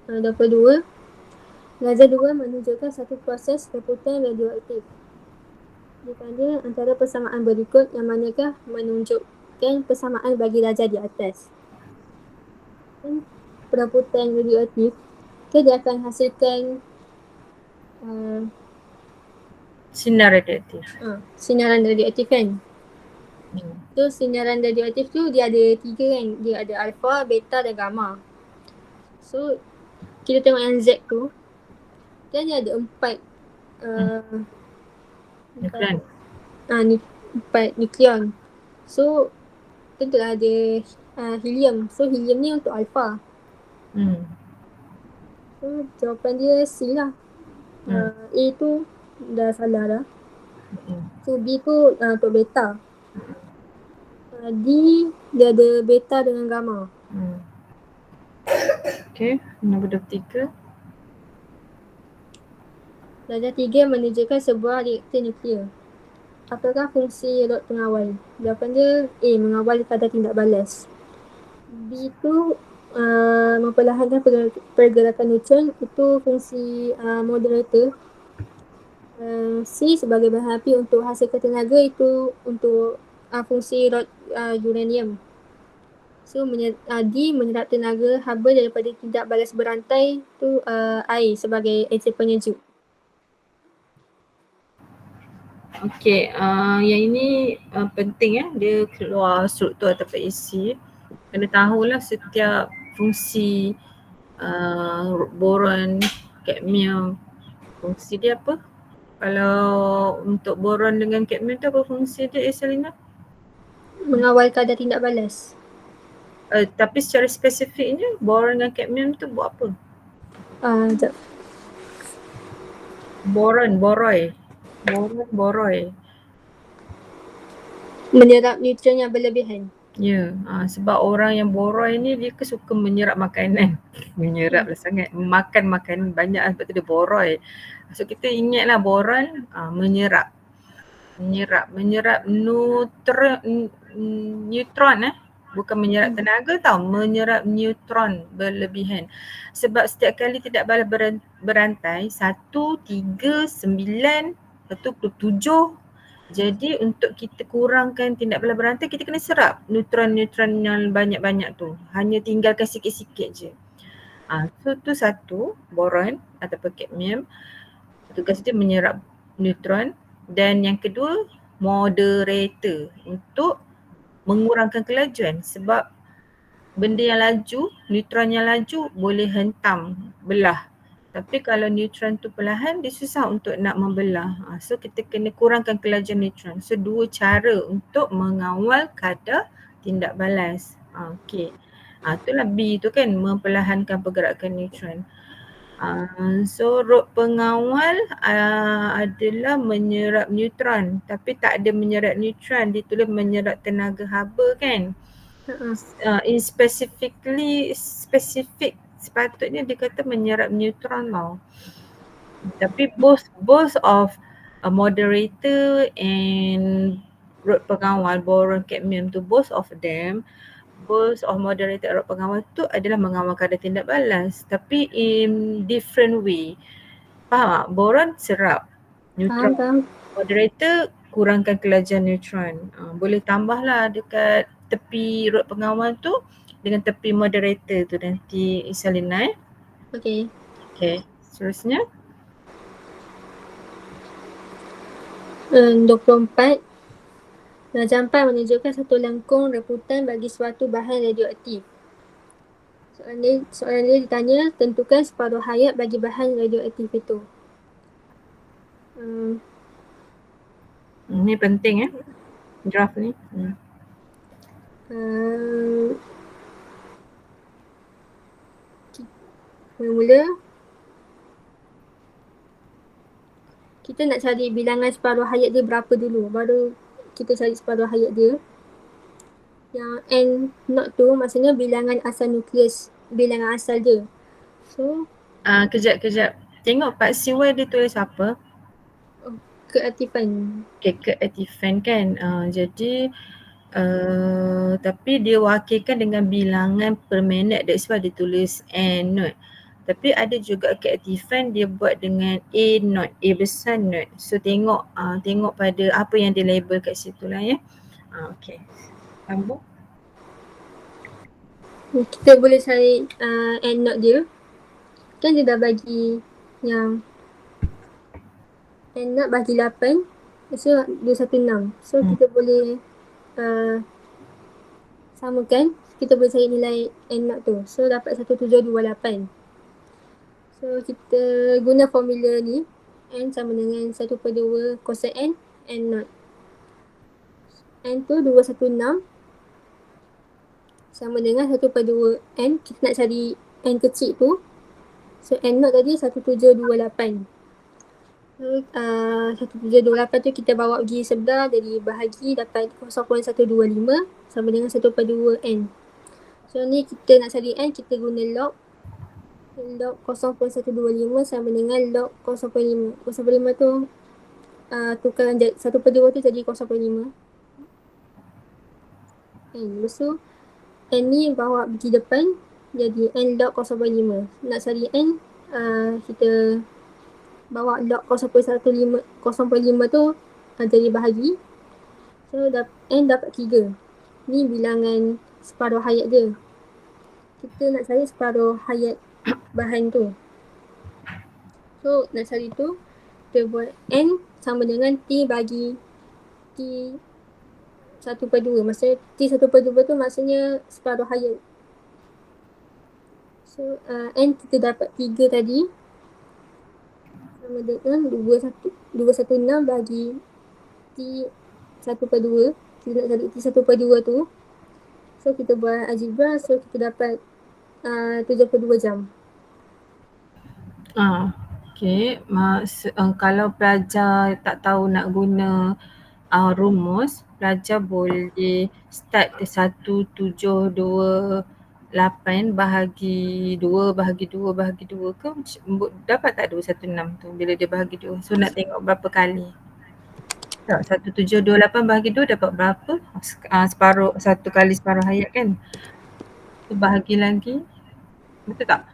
S3: Nombor 2, Nazar 2 menunjukkan satu proses reputan radioaktif. Dia tanda antara persamaan berikut yang manakah menunjukkan persamaan bagi darjah di atas. Perebutan radioaktif dia akan hasilkan
S1: sinar radioaktif.
S3: Sinaran radioaktif kan. So sinaran radioaktif tu dia ada 3 kan. Dia ada alpha, beta dan gamma. So kita tengok yang Z tu kan dia ada 4
S1: nukleon.
S3: 4 nukleon. So tentulah ada helium. So helium ni untuk alpha. So jawapan dia C lah. A tu dah salah dah. So B tu untuk beta. D dia ada beta dengan gamma.
S1: Okay, nombor 23.
S3: Darjah 3 menunjukkan sebuah reaktor nuklear. Apakah fungsi rod pengawal? Jawapan dia A, mengawal kadar tindak balas. B tu memperlahankan pergerakan neutron, itu fungsi moderator. C sebagai bahan api untuk hasilkan tenaga, itu untuk fungsi rod uranium. So D menyerap tenaga haba daripada tindak balas berantai, tu air sebagai agent penyejuk.
S1: Okey, yang ini penting dia keluar struktur ataupun isi. Kena tahulah setiap fungsi boron, kadmium, fungsi dia apa? Kalau untuk boron dengan kadmium tu apa fungsi dia, Selina?
S3: Mengawal kadar tindak balas.
S1: Tapi secara spesifiknya boron dengan kadmium tu buat apa?
S3: Sekejap.
S1: Boroi.
S3: Menyerap neutron yang berlebihan.
S1: Ya, sebab orang yang boroi ni dia suka menyerap makanan. Menyerap lah sangat. Makan makanan banyak sebab tu dia boroi. So kita ingatlah boron menyerap neutron bukan menyerap tenaga tau, menyerap neutron berlebihan. Sebab setiap kali tidak balas berantai 1, 3, 9, 7. Jadi untuk kita kurangkan tindak balas berantai, kita kena serap neutron-neutron yang banyak-banyak tu. Hanya tinggalkan sikit-sikit je. So tu satu, boron ataupun kadmium. Tugas dia menyerap neutron. Dan yang kedua, moderator untuk mengurangkan kelajuan. Sebab benda yang laju, neutron yang laju boleh hentam, belah. Tapi kalau neutron tu perlahan, dia susah untuk nak membelah. So kita kena kurangkan kelajuan neutron. So 2 cara untuk mengawal kadar tindak balas. Okey. Itulah B tu kan, memperlahankan pergerakan neutron. So rod pengawal adalah menyerap neutron, tapi tak ada menyerap neutron, dia tulis menyerap tenaga haba kan. Spesifik sepatutnya dia kata menyerap neutron tau. Tapi both of moderator and rod pengawal boron kadmium tu, both of moderator rod pengawal tu adalah mengawal kadar tindak balas, tapi in different way. Faham tak? Boron serap neutron.
S3: Faham.
S1: Moderator kurangkan kelajuan neutron. Boleh tambahlah dekat tepi rod pengawal tu dengan tepi moderator tu nanti Isalina
S3: Okey.
S1: Okay, seterusnya.
S3: 24. Jampan menunjukkan satu lengkung reputan bagi suatu bahan radioaktif. Soalan dia ditanya, tentukan separuh hayat bagi bahan radioaktif itu.
S1: Ni penting draft ni.
S3: Mula-mula kita nak cari bilangan separuh hayat dia berapa dulu, baru kita cari separuh hayat dia. Yang N0 tu maksudnya bilangan asal nukleus, bilangan asal dia. So
S1: Kejap. Tengok Pak Siwai dia tulis apa?
S3: Keaktifan.
S1: Okay, keaktifan kan. Jadi tapi dia wakilkan dengan bilangan per minit, that's why dia tulis N0. Tapi ada juga keaktifan dia buat dengan A0, A besar 0. So tengok pada apa yang dia label kat situ lah ya. Okay. Sambung.
S3: Kita boleh cari N0 dia. Kan dia dah bagi yang N0 bagi 8, so 216. So kita boleh samakan, kita boleh cari nilai N0 tu. So dapat 1728. So kita guna formula ni, N sama dengan 1/2 kosa N, N0. N tu 216 sama dengan 1/2 N. Kita nak cari N kecil tu. So N0 tadi 1728. So 1728 tu kita bawa pergi sebelah, jadi bahagi dapat 0.125 sama dengan 1/2 N. So ni kita nak cari N, kita guna log 0.125 sama dengan log 0.5. 0.5 tu tukaran 1/2 tu jadi 0.5. Lepas tu N ni bawa pergi depan, jadi N log 0.5. Nak cari N, kita bawa log 0.5 tu jadi bahagi. So N dapat 3. Ni bilangan separuh hayat dia. Kita nak cari separuh hayat bahan tu. So nak cari tu, kita buat N sama dengan T bagi T 1/2. Maksudnya T 1/2 tu maksudnya separuh hayat. So N kita dapat 3 tadi sama dengan 216 bagi T 1/2. Kita nak cari T 1/2 tu. So kita buat algebra, so kita dapat 72 jam.
S1: Okay, kalau pelajar tak tahu nak guna rumus, pelajar boleh start 1728 bahagi 2 ke dapat tak 216 tu bila dia bahagi 2. So nak tengok berapa kali. Tak, 1728 bahagi 2 dapat berapa? Separuh, 1 kali separuh hayat kan. So bahagi lagi. Betul tak?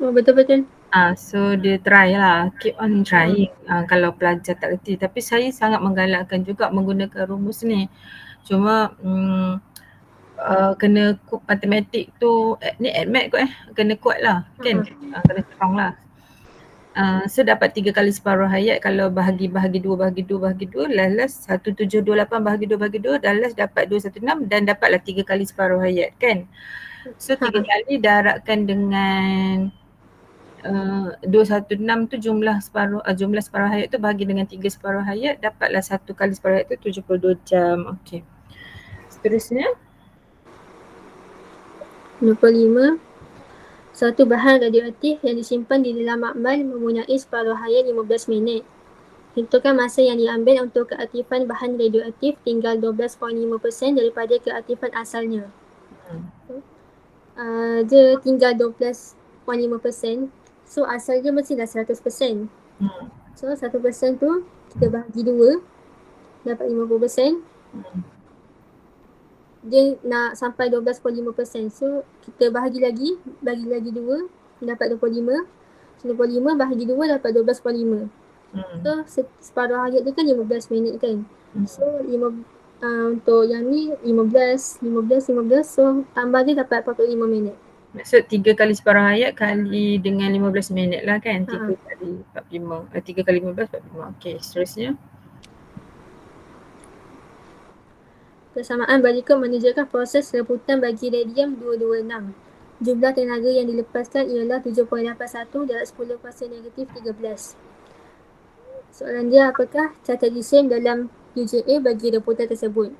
S3: Betul-betul.
S1: So dia try lah, keep on trying kalau pelajar tak reti. Tapi saya sangat menggalakkan juga menggunakan rumus ni. Cuma kena matematik tu, ni AdMath kot kena kuat lah kan, kena strong lah. So dapat 3 kali separuh hayat kalau bahagi 2 last 1728 bahagi 2 last dapat 216 dan dapatlah 3 kali separuh hayat kan. So 3 kali darabkan dengan 216 tu jumlah separuh hayat tu bahagi dengan 3 separuh hayat, dapatlah 1 kali separuh hayat tu 72 jam. Okey. Seterusnya
S3: 25. Satu bahan radioaktif yang disimpan di dalam makmal mempunyai separuh hayat 15 minit. Tentukan masa yang diambil untuk keaktifan bahan radioaktif tinggal 12.5% daripada keaktifan asalnya. Dia tinggal 12.5%. So asal dia mestilah 100%. So 1% tu kita bahagi 2, dapat 50%. Dia nak sampai 12.5%. So kita bagi lagi 2, dapat 25. So 25 bahagi 2 dapat 12.5. So separuh hayat dia kan 15 minit kan. So Untuk yang ni 15, so tambah dia dapat 45 minit.
S1: Maksud 3 kali separuh hayat kali dengan 15 minit lah kan? 3
S3: Ha.
S1: kali 45, 3 kali 15, 45. Okey, seterusnya.
S3: Persamaan Barikun menunjukkan proses rebutan bagi radium 226. Jumlah tenaga yang dilepaskan ialah 7.81 darab 10 kuasa negatif 13. Soalan dia, apakah catat jisim dalam UJA bagi rebutan tersebut?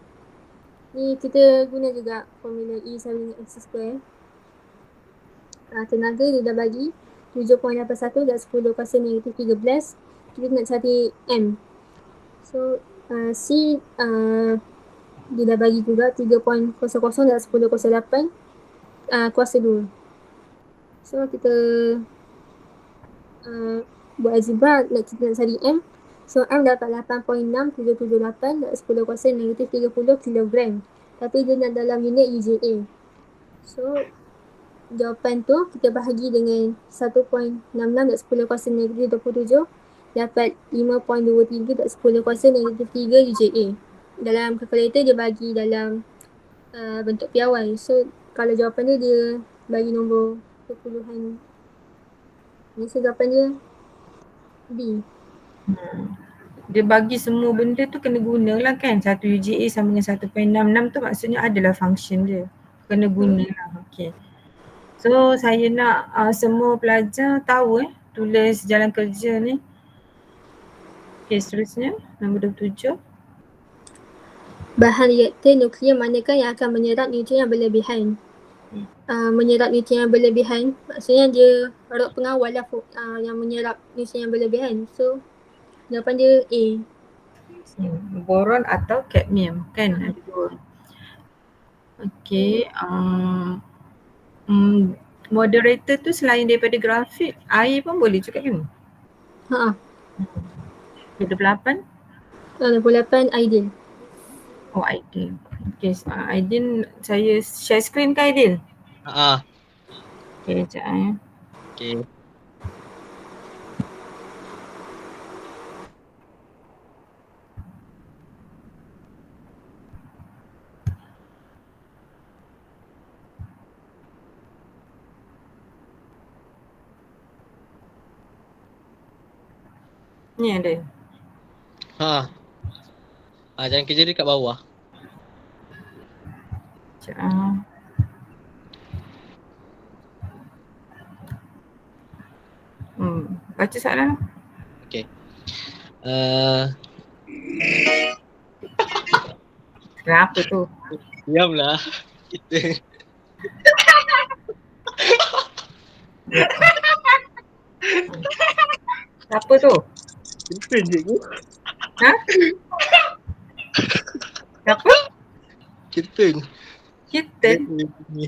S3: Ni kita guna juga formula E sama dengan mc square. Tenaga dia dah bagi 7.81 darab 10 kuasa negatif 13. Kita nak cari M. So C dia dah bagi juga 3.00 darab 10 kuasa 8 kuasa 2. So kita buat algebra, kita nak cari M. So M dapat 8.6778 darab 10 kuasa negatif 30 kilogram. Tapi dia nak dalam unit UJA. So jawapan tu kita bahagi dengan 1.66 darab 10 kuasa negatif 27 dapat 5.23 darab 10 kuasa negatif 3 UJA. Dalam kalkulator dia bagi dalam bentuk piawai. So kalau jawapan dia bagi nombor perpuluhan. So jawapan dia B.
S1: Dia bagi semua benda tu kena gunalah kan. 1 UJA sama dengan 1.66 tu maksudnya adalah function dia. Kena gunalah. Okey. So saya nak semua pelajar tahu tulis jalan kerja ni. Okey, seterusnya nombor 27.
S3: Bahan reaktor nuklear manakah yang akan menyerap nutrien yang berlebihan? Menyerap nutrien yang berlebihan maksudnya dia rod pengawal lah yang menyerap nutrien yang berlebihan. So jawapan dia A.
S1: Boron atau kadmium kan, ada dua. Okey, moderator tu selain daripada grafik, air pun boleh juga kan?
S3: Ha.
S1: 28?
S3: 28 Aidil.
S1: Oh, Aidil. Okey, Aidil, saya share screen ke Aidil? Okey, sekejap
S4: Okey.
S1: Ni ada.
S4: Jalan kerja dia kat bawah.
S1: Sekejap. Baca soalan.
S4: Okey.
S1: Kenapa tu?
S4: Diamlah. Kita
S1: Apa tu?
S4: Kenten je ku.
S1: Ha? Apa?
S4: Kenten.
S1: Kitten?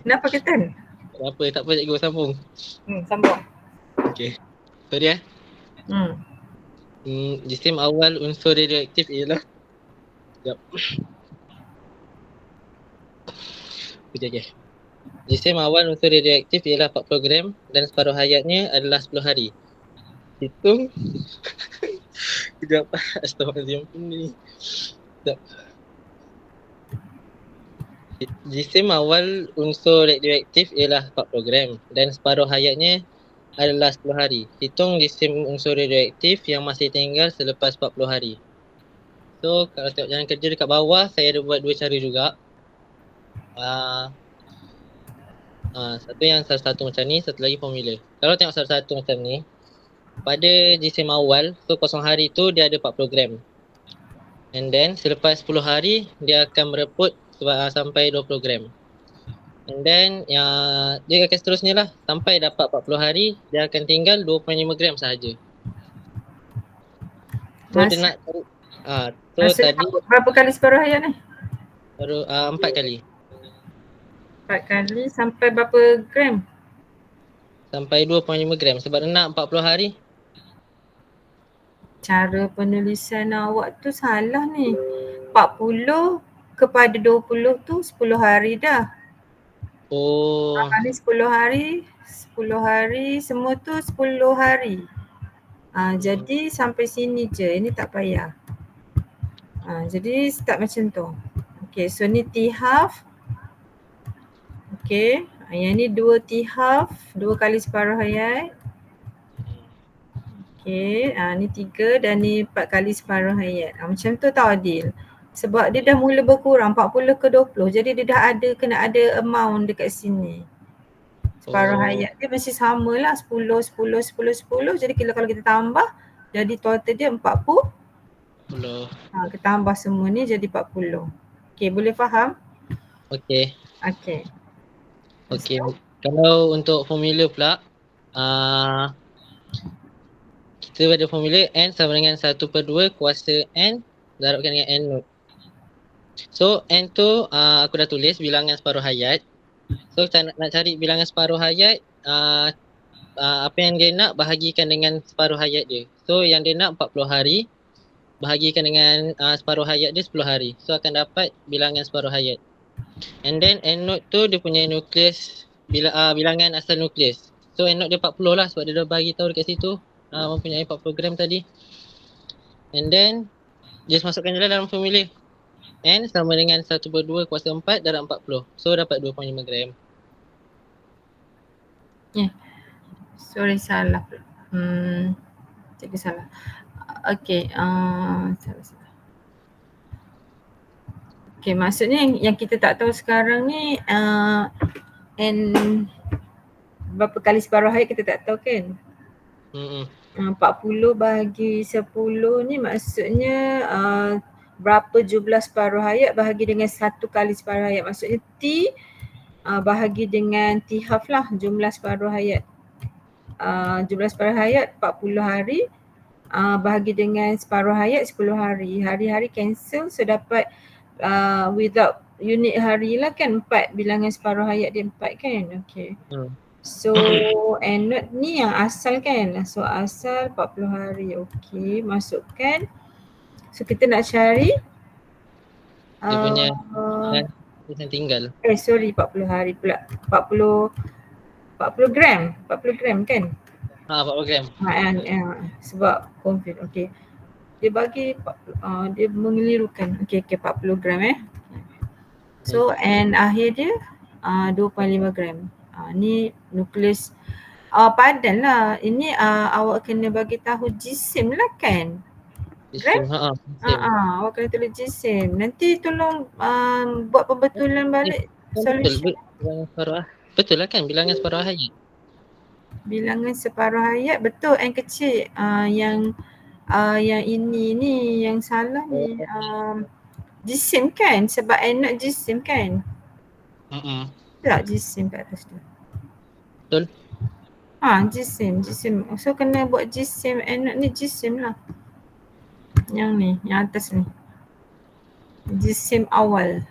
S1: Kenapa kitten?
S4: Tak apa cikgu, sambung.
S1: Sambung.
S4: Okey. Sorry jisim awal unsur radioaktif ialah Okey. Jisim awal unsur radioaktif ialah 40 gram dan separuh hayatnya adalah 10 hari. Hitung Kejap. Astagfirullahaladzim ni. Sekejap. Jisim awal unsur radioaktif ialah 40 gram dan separuh hayatnya adalah 10 hari. Hitung jisim unsur radioaktif yang masih tinggal selepas 40 hari. So kalau tengok jalan kerja dekat bawah, saya ada buat dua cara juga. Satu macam ni, satu lagi formula. Kalau tengok satu macam ni, pada jisim awal, so 0 hari tu dia ada 40 gram. And then selepas 10 hari, dia akan mereput sampai 20 gram. And then dia akan seterusnya lah. Sampai dapat 40 hari, dia akan tinggal 2.5 gram sahaja. So dia nak tadi
S1: berapa kali separuh hayat ni?
S4: baru 4 kali.
S1: 4 kali sampai berapa gram?
S4: Sampai 2.5 gram sebab dia nak 40 hari.
S1: Cara penulisan awak tu salah ni. 40 kepada 20 tu 10 hari dah. Ni 10 hari, semua tu 10 hari. Jadi sampai sini je, ini tak payah. Jadi start macam tu. Okay, so ni T-half. Okay, yang ni 2 T-half, 2 kali separuh hayat. Okay, ni 3 dan ni 4 kali separuh hayat. Macam tu tau Adil. Sebab dia dah mula berkurang 40 ke 20. Jadi dia dah ada, kena ada amount dekat sini. Separuh hayat dia mesti sama lah 10, 10, 10, 10. Jadi kalau kita tambah, jadi total dia 40. Kita tambah semua ni jadi 40. Okay, boleh faham?
S4: Okay.
S1: Okay.
S4: Okay. Kalau untuk formula pula, kita ada formula N sama dengan 1/2 kuasa N darabkan dengan N not. So N tu aku dah tulis bilangan separuh hayat. So kita nak cari bilangan separuh hayat, apa yang dia nak bahagikan dengan separuh hayat dia. So yang dia nak 40 hari bahagikan dengan separuh hayat dia 10 hari. So akan dapat bilangan separuh hayat. And then N not tu dia punya nukleus, bilangan asal nukleus. So N not dia 40 lah sebab dia dah bagi tahu dekat situ mempunyai 40 gram tadi. And then just masukkan je lah dalam formula. N sama dengan 1/2 kuasa 4 darab 40. So dapat 2.5 gram.
S1: Sorry, salah. Cikgu salah. Okay, salah. Okay, maksudnya yang kita tak tahu sekarang ni N berapa kali separuh hayat kita tak tahu kan? 40 bahagi 10 ni maksudnya berapa jumlah separuh hayat bahagi dengan 1 kali separuh hayat. Maksudnya T bahagi dengan T-half lah jumlah separuh hayat. Jumlah separuh hayat 40 hari bahagi dengan separuh hayat 10 hari. Hari-hari cancel, so dapat without unit hari lah kan, 4 bilangan separuh hayat dia 4 kan. Okay. So N not ni yang asal kan. So asal 40 hari. Okay, masukkan. So kita nak cari
S4: Dia punya yang tinggal.
S1: Sorry, 40 hari pula. 40 gram. 40 gram kan?
S4: 40 gram.
S1: Sebab confused. Okay. Dia bagi dia mengelirukan. Okay, 40 gram So N akhir dia 2.5 gram. Ni nukleus padan lah. Ini awak kena bagi tahu jisim lah kan?
S4: Jisim,
S1: awak kena tulis jisim. Nanti tolong buat pembetulan balik solution.
S4: Betul lah kan bilangan separuh hayat.
S1: Bilangan separuh hayat betul, N kecil. Yang ini ni yang salah ni jisim kan, sebab N not jisim kan. Tak jisim kat atas tu.
S4: Betul.
S1: Jisim. So kena buat jisim, N not ni jisim lah. Yang ni, yang atas ni. Jisim awal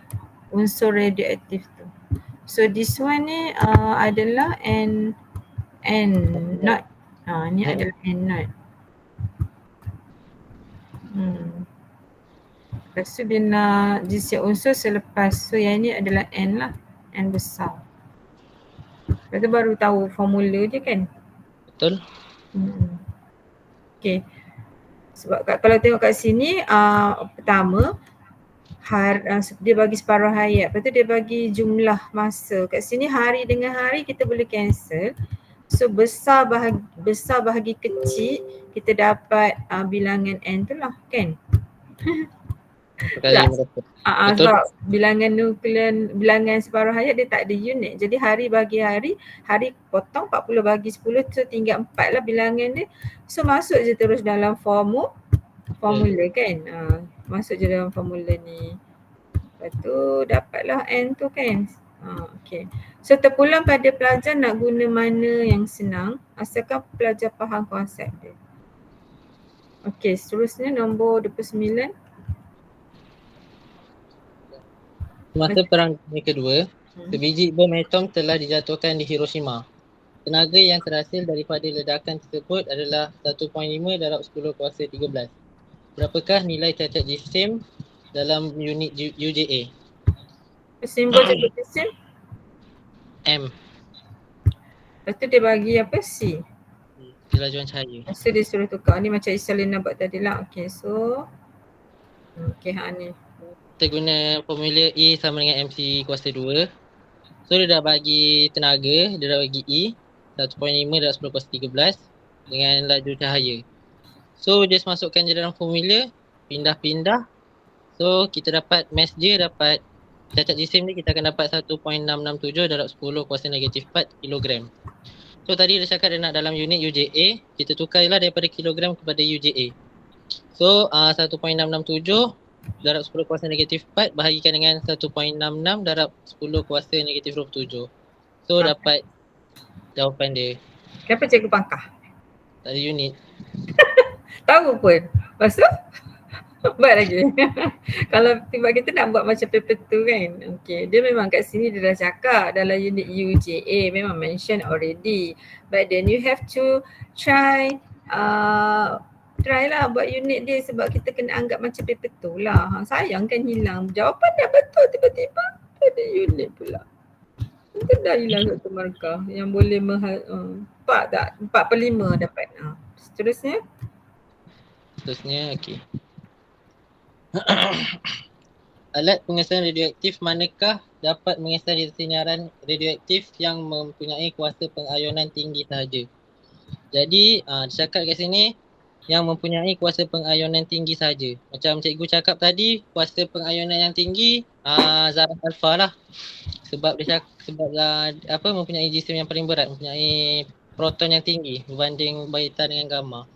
S1: unsur radioaktif tu. So this one ni adalah N not. Ni adalah N not. Lepas tu dia nak jisim unsur selepas. So yang ni adalah N lah. N besar. Lepas tu baru tahu formula dia kan.
S4: Betul.
S1: Okay. Sebab kalau tengok kat sini pertama dia bagi separuh hayat. Lepas tu dia bagi jumlah masa. Kat sini hari dengan hari kita boleh cancel. So besar bahagi kecil kita dapat bilangan N tu lah kan. Sebab bilangan separuh hayat dia tak ada unit. Jadi hari bagi hari potong 40 bagi 10 tu tinggal 4 lah bilangan dia. So masuk je terus dalam formula kan. Masuk je dalam formula ni. Lepas tu dapatlah N tu kan. Okay. So terpulang pada pelajar nak guna mana yang senang asalkan pelajar faham konsep dia. Okay, seterusnya nombor 29.
S4: Semasa Perang Dunia Kedua, sebiji bom atom telah dijatuhkan di Hiroshima. Tenaga yang terhasil daripada ledakan tersebut adalah 1.5 darab 10 kuasa 13. Berapakah nilai cacat jisim dalam unit UJA?
S1: Simbol cacat jisim?
S4: M.
S1: Lepas tu dia bagi apa? C.
S4: Kelajuan cahaya.
S1: So dia suruh tukar. Ni macam Isalina buat tadi lah. Okay, so okay, ni.
S4: kita guna formula E sama dengan MC kuasa 2. So dia dah bagi tenaga, dia dah bagi E 1.5 darab 10 kuasa 13 dengan laju cahaya. So dia masukkan je dalam formula, pindah-pindah. So kita dapat mass dia dapat cacat jisim ni kita akan dapat 1.667 darab 10 kuasa negatif 4 kilogram. So tadi dia cakap dia nak dalam unit UJA, kita tukarlah daripada kilogram kepada UJA. So 1.667 darab 10 kuasa negatif 4 bahagikan dengan 1.66 darab 10 kuasa negatif 27. So dapat jawapan dia.
S1: Kenapa cikgu pangkah?
S4: Tak ada unit.
S1: Tahu pun. Lepas tu buat lagi. Kalau tiba kita nak buat macam paper tu kan. Okay. Dia memang kat sini dia dah cakap dalam unit UJA memang mention already. But then you have to try lah buat unit dia sebab kita kena anggap macam paper tu lah. Sayang kan hilang. Jawapan dah betul tiba-tiba ada unit pula. Kita dah hilang satu markah yang boleh 4/5 dapat. Seterusnya.
S4: Okey. Alat pengesan radioaktif manakah dapat mengesan sinaran radioaktif yang mempunyai kuasa pengayunan tinggi sahaja? Jadi cakap kat sini yang mempunyai kuasa pengayunan tinggi sahaja. Macam cikgu cakap tadi, kuasa pengayunan yang tinggi zarah alfa lah. Sebab dia cakap, mempunyai jisim yang paling berat, mempunyai proton yang tinggi berbanding beta dengan gamma.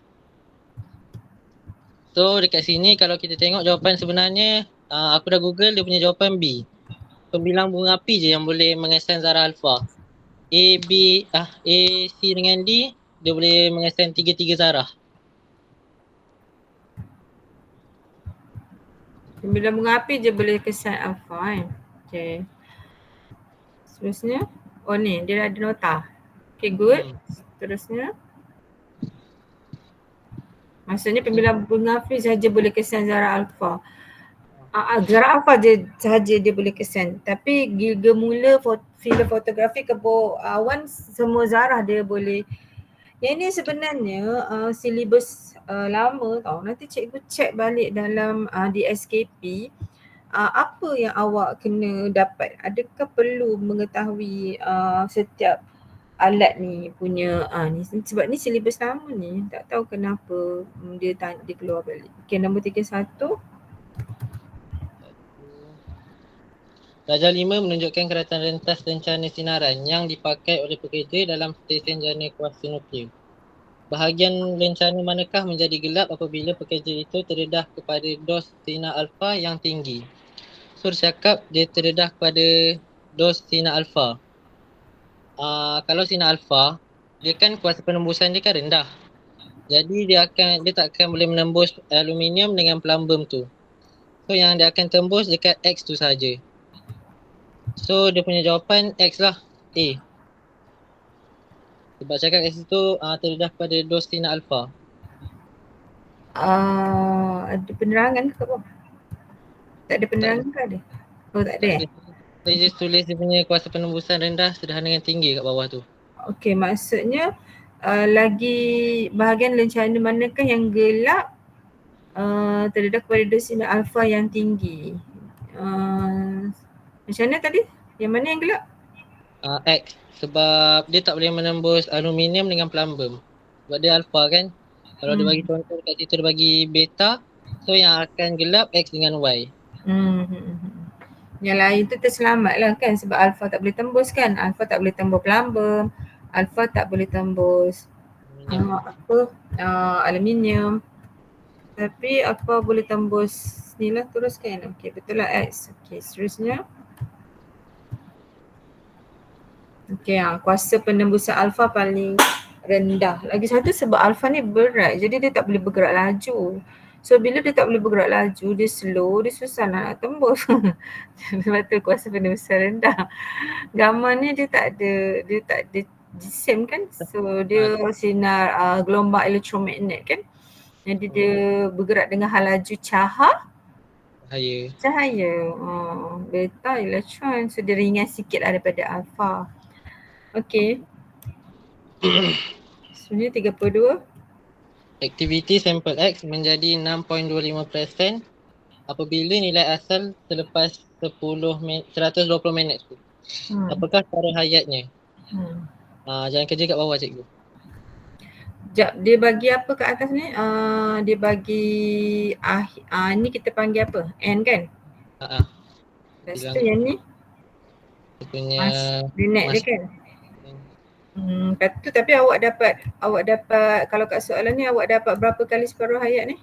S4: So dekat sini kalau kita tengok jawapan sebenarnya, aku dah google dia punya jawapan B. Pembilang bunga api je yang boleh mengesan zarah alfa. A, C dengan D dia boleh mengesan 3 zarah.
S1: Pembilang bunga api je boleh kesan alfa kan. Okay. Seterusnya. Oh ni dia ada nota. Okay good. Seterusnya. Maksudnya pembilang bunga api sahaja boleh kesan zarah alfa. Zarah alfa je sahaja dia boleh kesan. Tapi gilga mula filem fotografi kebo awan semua zarah dia boleh. Yang ni sebenarnya silibus lama tau. Nanti cikgu check balik dalam DSKP. Apa yang awak kena dapat? Adakah perlu mengetahui setiap alat ni punya ni sebab ni silibus lama ni, tak tahu kenapa dia keluar balik. Okey, nombor 31.
S4: Darjah 5 menunjukkan keratan rentas rencana sinaran yang dipakai oleh pekerja dalam stesen jana kuasa nuklear. Bahagian rencana manakah menjadi gelap apabila pekerja itu terdedah kepada dos sinar alfa yang tinggi? So dia cakap dia terdedah kepada dos sinar alfa. Kalau sinar alfa, dia kan kuasa penembusan dia kan rendah. Jadi dia tak akan boleh menembus aluminium dengan plumbum tu. So yang dia akan tembus dekat X tu saja. So dia punya jawapan X lah, A. Sebab cakap kat situ terdedah pada dos sinar alfa.
S1: Ada penerangan ke apa? Tak ada penerangan ke ada? Oh tak ada
S4: Saya just tulis dia punya kuasa penembusan rendah sederhana dengan tinggi kat bawah tu.
S1: Okey, maksudnya lagi bahagian lencana manakah yang gelap terdedah kepada dos sinar alfa yang tinggi? Macam mana tadi? Yang mana yang gelap?
S4: X. Sebab dia tak boleh menembus aluminium dengan plumbum. Sebab dia alfa kan. Kalau dia bagi contoh kat situ dia bagi beta. So yang akan gelap X dengan Y.
S1: Yang lain tu terselamat lah kan sebab alfa tak boleh tembus kan. Alfa tak boleh tembus plumbum. Alfa tak boleh tembus aluminium. Tapi apa boleh tembus ni lah terus kan. Okey, betul lah X. Okey, seterusnya. Okey, kuasa penembusan alfa paling rendah. Lagi satu sebab alfa ni berat jadi dia tak boleh bergerak laju. So bila dia tak boleh bergerak laju, dia slow, dia susah nak tembus. Sebab tu kuasa penembusan rendah. Gamma ni dia tak ada jisim kan. So dia sinar gelombang elektromagnet kan. Jadi dia bergerak dengan hal laju cahaya. Beta elektron. So dia ringan sikit lah daripada alfa. Okey. Sebenarnya 32.
S4: Aktiviti sampel X menjadi 6.25% apabila nilai asal selepas 120 minit tu. Apakah separuh hayatnya? Jalan kerja kat bawah cikgu.
S1: Sekejap, dia bagi apa kat atas ni? Dia bagi ni kita panggil apa? N kan? Lepas tu yang ni
S4: Dia punya
S1: minit dia kan? Lepas tu tapi awak dapat kalau kat soalan ni awak dapat berapa kali separuh hayat ni?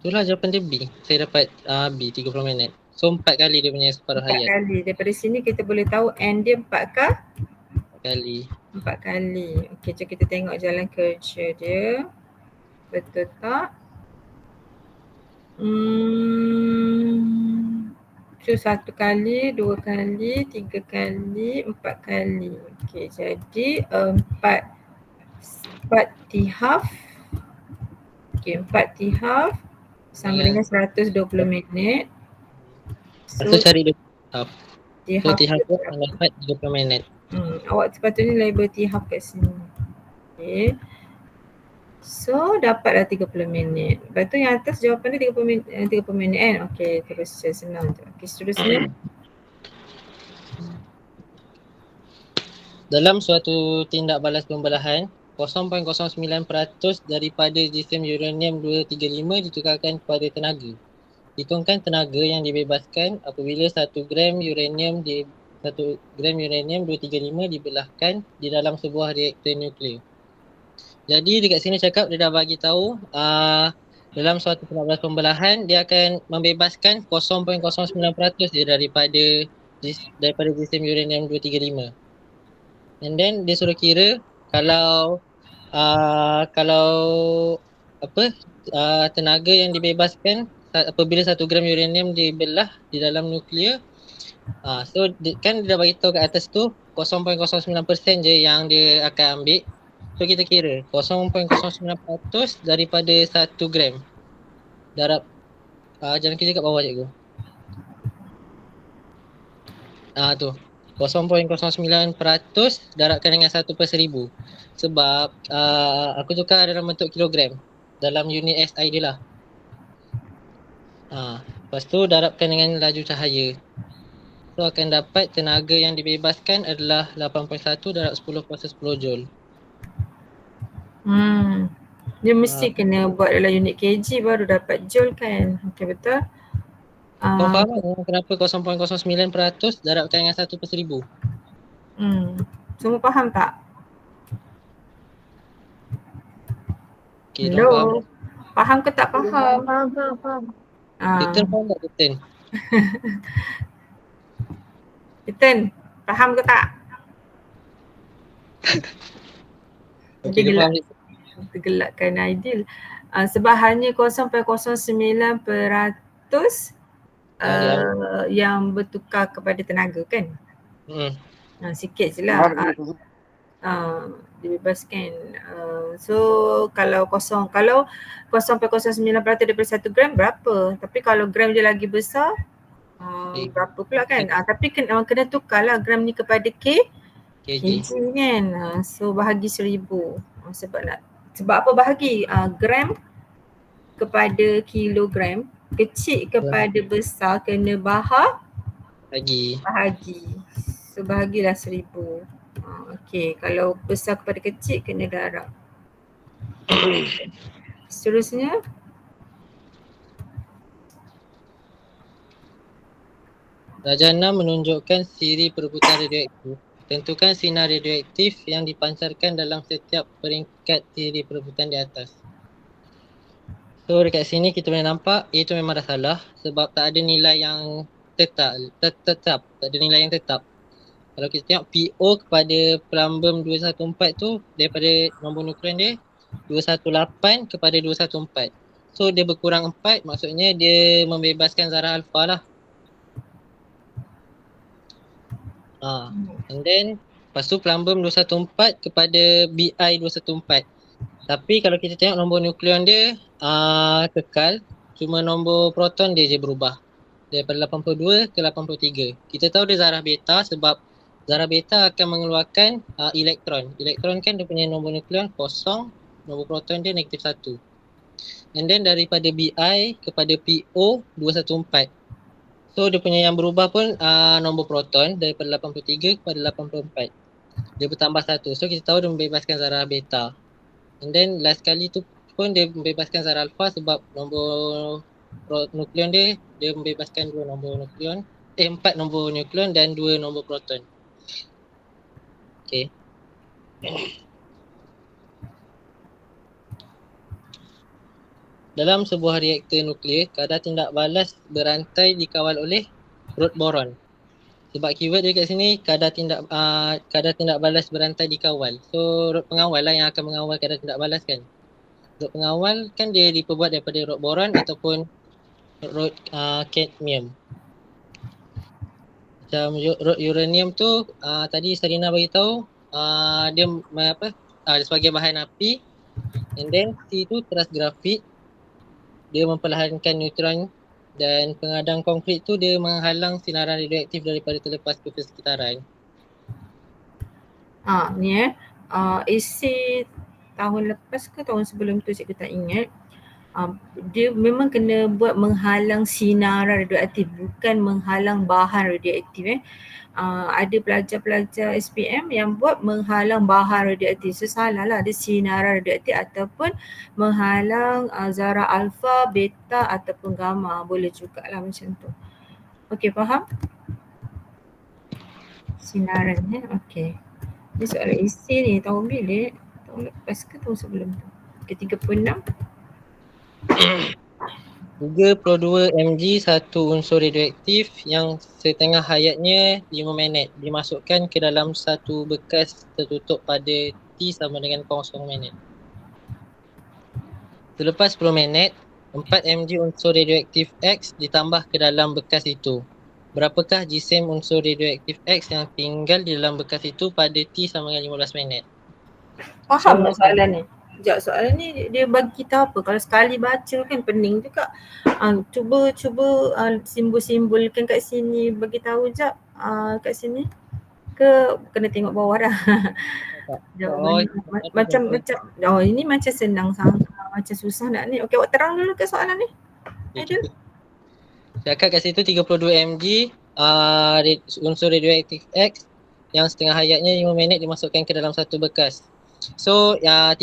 S4: Itulah jawapan dia B. Saya dapat B 30 minit. So 4 kali dia punya separuh
S1: 4
S4: hayat.
S1: kali. Daripada sini kita boleh tahu N dia 4
S4: Kali.
S1: 4 kali. Okey, jom kita tengok jalan kerja dia. Betul tak? So 1 kali, 2 kali, 3 kali, 4 kali. Okey, jadi 4 T-half. Okey, 4 T-half sama dengan 120 minit.
S4: So cari dia T-half. So
S1: T-half
S4: T-half tu akan dapat 30 minit.
S1: Awak sepatutnya label T-half kat sini. Okey. So dapatlah 30 minit. Lepas tu yang atas jawapan dia 30 minit kan? Okey, terus saya senang je. Okey, seterusnya.
S4: Dalam suatu tindak balas pembelahan, 0.09% daripada jisim uranium 235 ditukarkan kepada tenaga. Hitungkan tenaga yang dibebaskan apabila 1 gram uranium 235 dibelahkan di dalam sebuah reaktor nuklear. Jadi dekat sini cakap dia dah bagi tahu dalam suatu tindak balas pembelahan dia akan membebaskan 0.09% dia daripada jisim uranium 235. And then dia suruh kira kalau tenaga yang dibebaskan apabila 1 gram uranium dibelah di dalam nuklear. So kan dia dah bagi tahu kat atas tu 0.09% je yang dia akan ambil. So kita kira 0.09% daripada 1 gram. Darab jalan kerja kat bawah cikgu. Tu 0.09% darabkan dengan 1/1000. Sebab aku tukar dalam bentuk kilogram dalam unit SI dia lah. Lepas tu darabkan dengan laju cahaya. So akan dapat tenaga yang dibebaskan adalah 8.1 darab 10 kuasa 10 joule.
S1: Dia mesti kena buat dalam unit kg baru dapat joule kan? Okey, betul?
S4: Kau faham kenapa 0.09% darabkan dengan 1/1000?
S1: Semua faham tak?
S4: Okay,
S1: Hello? Faham ke tak faham?
S2: Faham.
S4: Ethan faham tak Ethan?
S1: Ethan, faham ke tak? Tergelakkan Aidil. Sebab hanya 0.09% yang bertukar kepada tenaga kan? Sikit je lah. Dibebaskan. So kalau 0.09% daripada 1 gram berapa? Tapi kalau gram dia lagi besar berapa pula kan? Tapi kena tukarlah gram ni kepada kg kan. So bahagi 1000. Sebab apa bahagi? Gram kepada kilogram, kecil kepada besar kena bahagi. So bahagilah 1000. Okey, kalau besar kepada kecil kena darab. Seterusnya.
S4: Rajana menunjukkan siri perebutan radioaktif. Tentukan sinar radioaktif yang dipancarkan dalam setiap peringkat siri perebutan di atas. So dekat sini kita boleh nampak A tu memang dah salah sebab tak ada nilai yang tetap. Tak ada nilai yang tetap. Kalau kita tengok PO kepada plumbum 214 tu daripada nombor nukleon dia 218 kepada 214. So dia berkurang 4, maksudnya dia membebaskan zarah alfa lah. And then lepas tu plumbum 214 kepada BI 214. Tapi kalau kita tengok nombor nukleon dia kekal, cuma nombor proton dia je berubah daripada 82 ke 83. Kita tahu dia zarah beta sebab zarah beta akan mengeluarkan elektron. Elektron kan dia punya nombor nukleon kosong, nombor proton dia -1. And then daripada BI kepada PO 214. So dia punya yang berubah pun nombor proton daripada 83 kepada 84. Dia bertambah 1. So kita tahu dia membebaskan zarah beta. And then last kali tu pun dia membebaskan zarah alpha sebab nombor nukleon dia membebaskan 4 nombor nukleon dan 2 nombor proton. Okay. Dalam sebuah reaktor nuklear, kadar tindak balas berantai dikawal oleh rod boron. Sebab keyword dia kat sini kadar tindak balas berantai dikawal. So rod pengawal lah yang akan mengawal kadar tindak balas kan. Rod pengawal kan dia diperbuat daripada rod boron ataupun rod cadmium. Macam rod uranium tu tadi Sarina bagi tahu dia sebagai bahan api. And then C tu teras grafit. Dia memperlahankan neutron, dan pengadang konkrit tu dia menghalang sinaran radioaktif daripada terlepas ke persekitaran.
S1: Ni essay tahun lepas ke tahun sebelum tu cikgu tak ingat. Dia memang kena buat menghalang sinaran radioaktif, bukan menghalang bahan radioaktif. Ada pelajar-pelajar SPM yang buat menghalang bahan radioaktif. So salah lah, dia sinaran radioaktif ataupun menghalang zarah alfa, beta ataupun gamma. Boleh jugalah macam tu. Okey, faham? Sinaran okey. Ni soalan essay ni tahun bila? Tahun lepas ke tahun sebelum tu? Ke 36?
S4: 32 mg satu unsur radioaktif yang setengah hayatnya 5 minit dimasukkan ke dalam satu bekas tertutup pada T sama dengan 0 minit. Selepas 10 minit, 4 mg unsur radioaktif X ditambah ke dalam bekas itu. Berapakah jisim unsur radioaktif X yang tinggal di dalam bekas itu pada T sama dengan 15 minit?
S1: Faham tak soalan ni? Sekejap, soalan ni dia bagi kita apa? Kalau sekali baca kan pening juga. Cuba simbol-simbolkan kat sini, bagi tahu jap kat sini. Ke kena tengok bawah dah. Macam ini macam senang sangat, macam susah nak ni. Okey, awak terang dulu ke soalan ni.
S4: Cakap kat situ 32 mg unsur radioaktif X yang setengah hayatnya 5 minit dimasukkan ke dalam satu bekas. So 32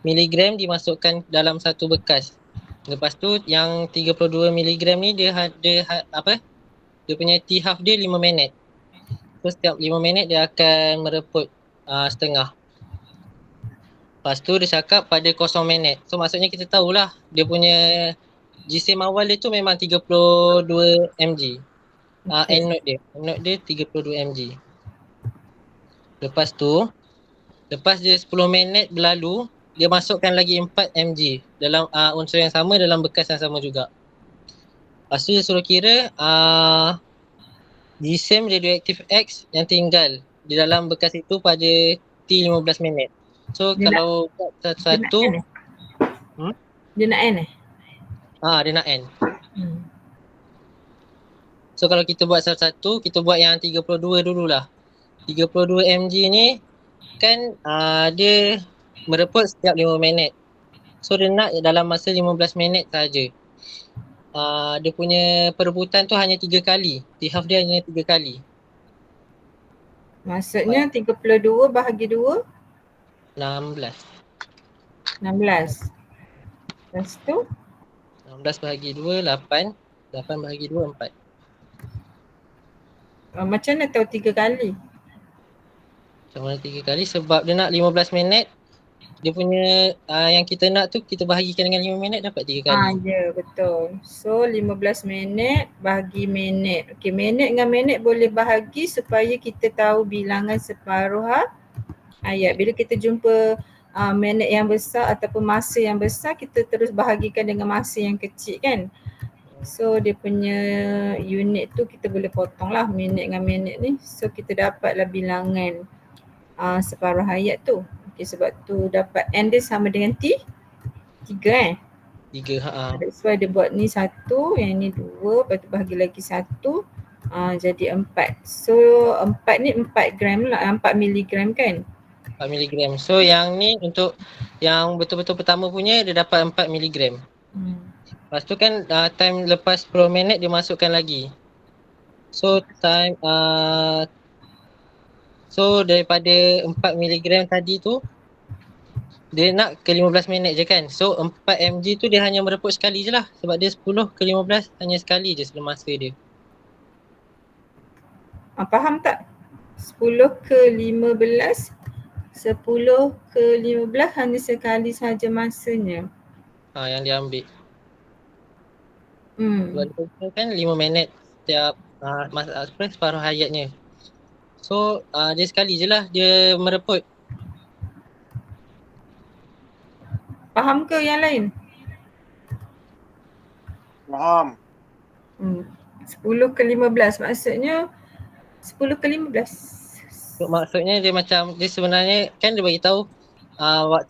S4: mg dimasukkan dalam satu bekas. Lepas tu yang 32 mg ni dia punya T half dia 5 minit. So setiap 5 minit dia akan mereput setengah. Lepas tu dia cakap pada 0 minit. So maksudnya kita tahulah dia punya jisim awal dia tu memang 32 mg. Anode dia 32 mg. Lepas dia 10 minit berlalu, dia masukkan lagi 4 mg dalam unsur yang sama dalam bekas yang sama juga. Lepas tu dia suruh kira jisim radioaktif X yang tinggal di dalam bekas itu pada T 15 minit. So dia kalau satu-satu
S1: dia nak N
S4: dia nak N. So kalau kita buat satu-satu, kita buat yang 32 dululah. 32 mg ni kan dia mereput setiap 5 minit. So dia nak dalam masa 15 minit saja. Dia punya perebutan tu hanya 3 kali. T-half dia hanya 3 kali.
S1: Maksudnya 32 bahagi 2?
S4: 16.
S1: Lepas tu?
S4: 16 bahagi 2, 8. 8 bahagi 2, 4.
S1: Macam mana tahu 3 kali?
S4: Macam mana 3 kali? Sebab dia nak 15 minit. Dia punya yang kita nak tu kita bahagikan dengan 5 minit dapat 3 kali.
S1: Ya, betul. So 15 minit bahagi minit. Okey, minit dengan minit boleh bahagi supaya kita tahu bilangan separuh hayat. Bila kita jumpa minit yang besar ataupun masa yang besar, kita terus bahagikan dengan masa yang kecil kan. So dia punya unit tu kita boleh potong lah minit dengan minit ni. So kita dapatlah bilangan separuh hayat tu. Okay, sebab tu dapat N dia sama dengan T 3
S4: 3
S1: That's why dia buat ni 1, yang ni 2, lepas tu bahagi lagi 1 jadi 4. So 4 ni 4 gram lah, 4 miligram kan?
S4: 4 miligram. So yang ni untuk Yang betul-betul pertama punya dia dapat 4 miligram. Lepas tu kan time lepas 10 minit dia masukkan lagi. So daripada 4 miligram tadi tu dia nak ke 15 minit je kan. So 4 mg tu dia hanya mereput sekali je lah. Sebab dia 10 ke 15 hanya sekali je semasa dia.
S1: Faham tak? 10 ke 15, 10 ke 15 hanya sekali saja masanya.
S4: Yang dia ambil. Sebab dia kan 5 minit setiap separuh hayatnya. So dia sekali je lah dia mereput.
S1: Faham ke yang lain?
S5: Faham.
S1: 10 ke 15 maksudnya 10 ke 15.
S4: So, maksudnya dia macam dia sebenarnya kan dia bagi tahu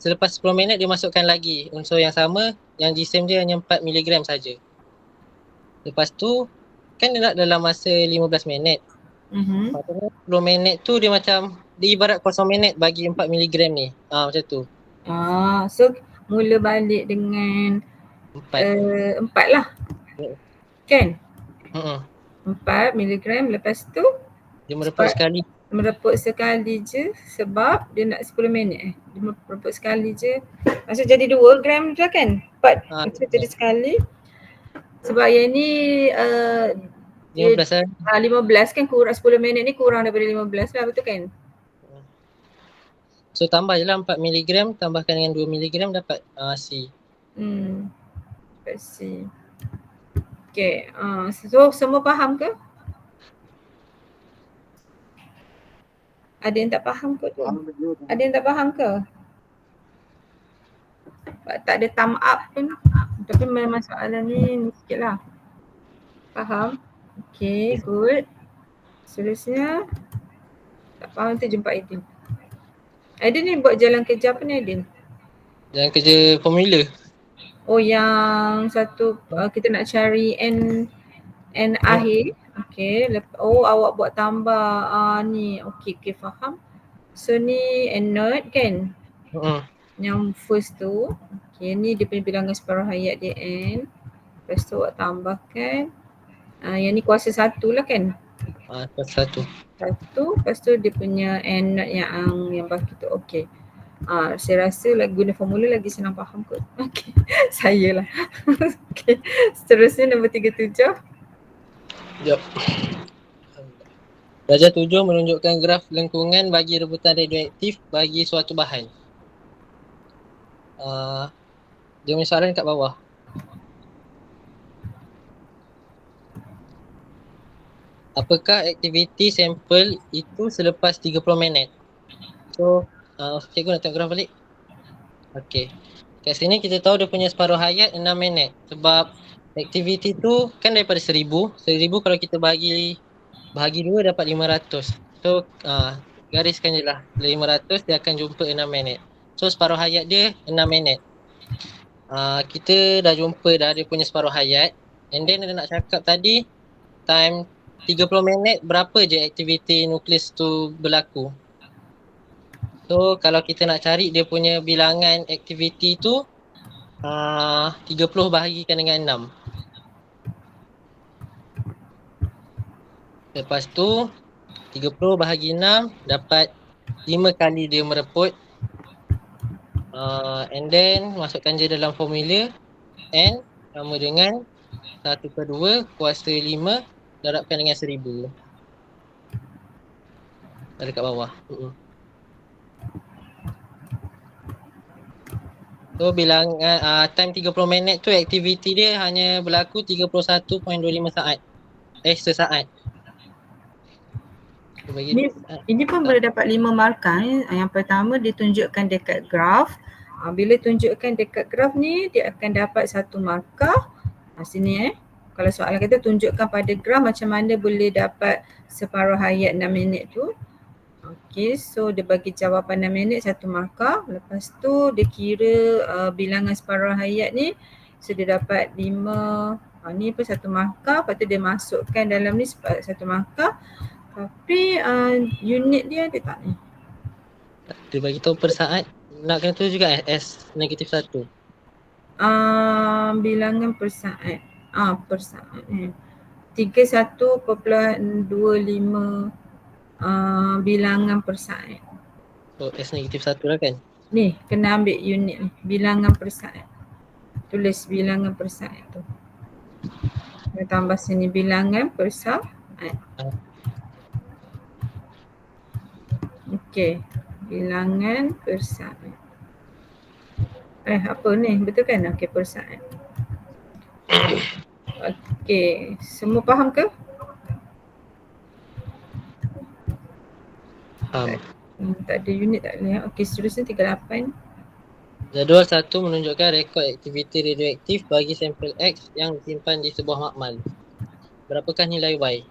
S4: selepas 10 minit dia masukkan lagi unsur yang sama yang GSM dia hanya 4 miligram saja. Lepas tu kan dia nak dalam masa 15 minit. Maksudnya 10 minit tu dia macam dia ibarat 0 minit bagi 4 miligram ni. Macam tu.
S1: So mula balik dengan 4 lah. Kan? 4 miligram lepas tu
S4: dia mereput sekali.
S1: Mereput sekali je sebab dia nak 10 minit dia mereput sekali je. Maksud jadi 2 gram je kan? 4 maksud jadi sekali. Sebab yang ni
S4: 15
S1: kan kurang 10 minit ni kurang daripada 15 lah, betul kan?
S4: So tambah je lah 4 miligram tambahkan dengan 2 miligram dapat C.
S1: Dapat C. Okay, so semua faham ke? Ada yang tak faham ke tu? Ada yang tak faham ke? Tak ada thumb up pun. Tapi memang soalan ni sikit lah. Faham? Okay, good. Seterusnya tak faham tu jumpa Aidin. Aidin ni buat jalan kerja apa ni Aidin?
S4: Jalan kerja formula.
S1: Oh yang satu kita nak cari N akhir. Okay. Awak buat tambah ni. Okay, faham. So ni N naught kan? Yang first tu. Okay, ni dia punya bilangan separuh hayat dia N. Lepas tu awak tambahkan. Yang ni kuasa 1 lah kan?
S4: Kuasa 1.
S1: Lepas tu dia punya N naught yang baki tu. Okay. Saya rasa guna formula lagi senang faham kot. Okay. Saya lah. Okay. Seterusnya nombor 37.
S4: Sekejap. Darjah 7 menunjukkan graf lengkungan bagi rebutan radioaktif bagi suatu bahan. Dia punya soalan kat bawah. Apakah aktiviti sampel itu selepas 30 minit? So, cikgu nak tengok graf balik. Okay. Kat sini kita tahu dia punya separuh hayat 6 minit. Sebab aktiviti tu kan daripada 1000. 1000 kalau kita bahagi 2 dapat 500. So, gariskan je lah. 500 dia akan jumpa 6 minit. So, separuh hayat dia 6 minit. Kita dah jumpa dah dia punya separuh hayat. And then dia nak cakap tadi, time 30 minit berapa je aktiviti nukleus tu berlaku. So kalau kita nak cari dia punya bilangan aktiviti tu 30 bahagikan dengan 6. Lepas tu 30 bahagi 6 dapat 5 kali dia mereput. And then masukkan je dalam formula N sama dengan 1/2 kuasa 5 darabkan dengan 1000. Ada kat bawah. So bilangan time 30 minit tu aktiviti dia hanya berlaku 31.25 saat. Sesaat.
S1: Ini pun boleh dapat 5 markah. Yang pertama ditunjukkan dekat graf. Bila tunjukkan dekat graf ni dia akan dapat 1 markah. Sini kalau soalan kita tunjukkan pada graf macam mana boleh dapat separuh hayat 6 minit tu. Okay, so dia bagi jawapan 6 minit 1 markah. Lepas tu dia kira bilangan separuh hayat ni. So dia dapat 5, ni pun 1 markah. Lepas tu dia masukkan dalam ni 1 markah. Tapi unit dia ada tak ni?
S4: Dia bagi tahu per saat nak kena tulis juga S -1.
S1: Bilangan per saat. Per saat. 31.25 bilangan per saat.
S4: So S -1 lah kan.
S1: Ni kena ambil unit ni, bilangan per saat. Tulis bilangan per saat tu. Kita tambah sini bilangan per saat. Okey, bilangan per saat. Apa ni? Betul kan? Okey, per saat. Okey, semua faham ke?
S4: Faham.
S1: Tak ada unit tak boleh. Okey, seterusnya 38.
S4: Jadual 1 menunjukkan rekod aktiviti radioaktif bagi sampel X yang disimpan di sebuah makmal. Berapakah nilai Y?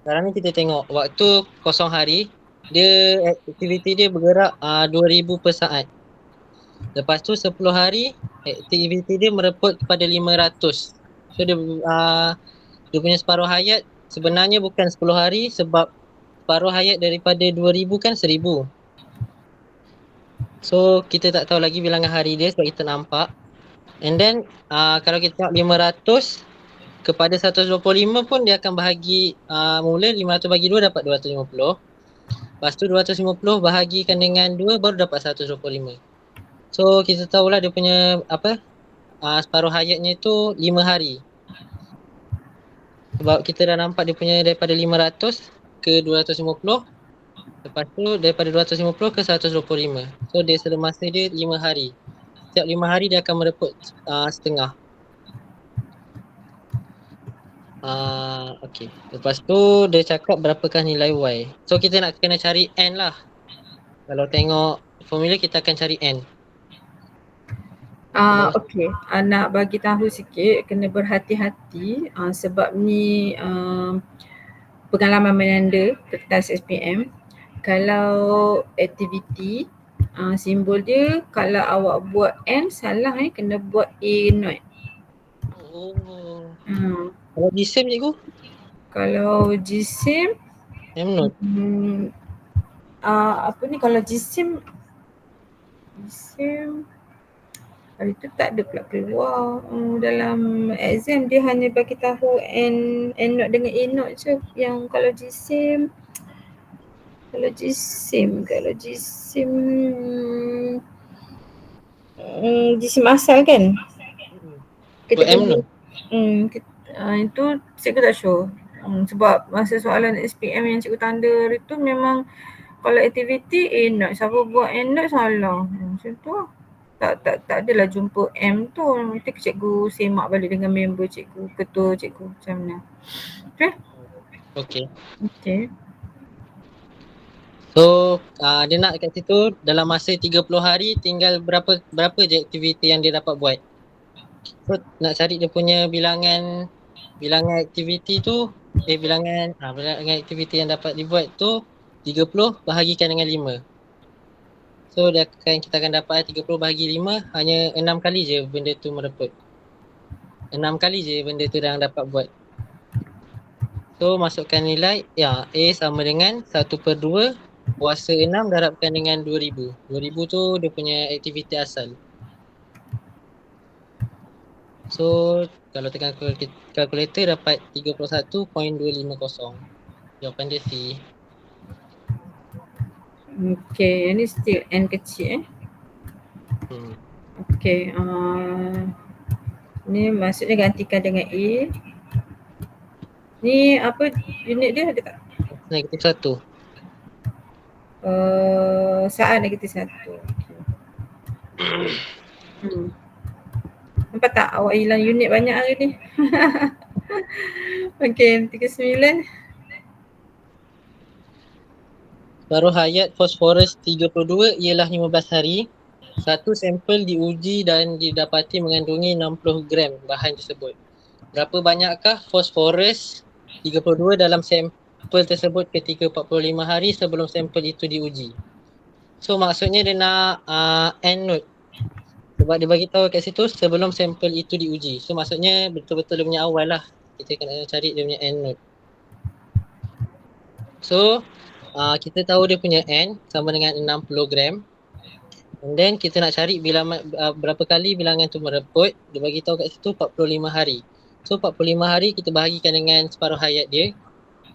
S4: Sekarang ni kita tengok waktu kosong hari, dia aktiviti dia bergerak 2000 per saat. Lepas tu 10 hari, aktiviti dia mereput kepada 500. So dia punya separuh hayat sebenarnya bukan 10 hari sebab separuh hayat daripada 2000 kan 1000. So kita tak tahu lagi bilangan hari dia sebab kita nampak. And then kalau kita tengok 500 kepada 125 pun dia akan bahagi mula 500 bagi 2 dapat 250. Lepas tu 250 bahagikan dengan 2 baru dapat 125. So kita tahulah dia punya separuh hayatnya tu 5 hari. Sebab kita dah nampak dia punya daripada 500 ke 250. Lepas tu daripada 250 ke 125. So dia semasa dia 5 hari. Setiap 5 hari dia akan mereput setengah. Okay. Lepas tu dia cakap berapakah nilai Y. So kita nak kena cari N lah. Kalau tengok formula kita akan cari N.
S1: Okey, nak bagi tahu sikit, kena berhati-hati sebab ni pengalaman menanda kertas SPM. Kalau aktiviti simbol dia kalau awak buat N salah kena buat A not.
S4: Kalau GSIM cikgu?
S1: Kalau GSIM
S4: M not.
S1: Kalau GSIM hari tu tak ada pula keluar dalam exam, dia hanya bagi tahu N not dengan A not je. Yang kalau GSIM GSIM asal kan? Kita
S4: M not.
S1: Itu cikgu tak sure. Sebab masa soalan SPM yang cikgu tanda hari tu memang kalau aktiviti A not, siapa buat N not salah. Macam tu lah. Tak adalah jumpa M tu. Nanti cikgu semak balik dengan member cikgu, ketua cikgu macam mana. Okay.
S4: So dia nak kat situ dalam masa 30 hari tinggal berapa je aktiviti yang dia dapat buat. So nak cari dia punya bilangan aktiviti tu, bilangan aktiviti yang dapat dibuat tu 30 bahagikan dengan 5. So kita akan dapat 30 bahagi 5 hanya 6 kali je benda tu mereput. 6 kali je benda tu dah dapat buat. So masukkan nilai A sama dengan 1/2 kuasa 6 darabkan dengan 2000. 2000 tu dia punya aktiviti asal. So kalau tekan kalkulator dapat 31.250. Jawapan dia C.
S1: Okay, ini still N kecil Okay, ni maksudnya gantikan dengan A. Ni apa unit dia ada tak?
S4: -1.
S1: Saat -1. Nampak tak awak hilang unit banyak hari ni? Okay, 39.
S4: Separuh hayat fosforus 32 ialah 15 hari. Satu sampel diuji dan didapati mengandungi 60 gram bahan tersebut. Berapa banyakkah fosforus 32 dalam sampel tersebut ketika 45 hari sebelum sampel itu diuji? So maksudnya dia nak N not. Sebab dia bagi tahu kat situ sebelum sampel itu diuji. So maksudnya betul-betul dia punya awal lah. Kita kena cari dia punya N not. So kita tahu dia punya N sama dengan 60 gram. And then kita nak cari berapa kali bilangan tu mereput. Dia bagi tahu kat situ 45 hari. So 45 hari kita bahagikan dengan separuh hayat dia,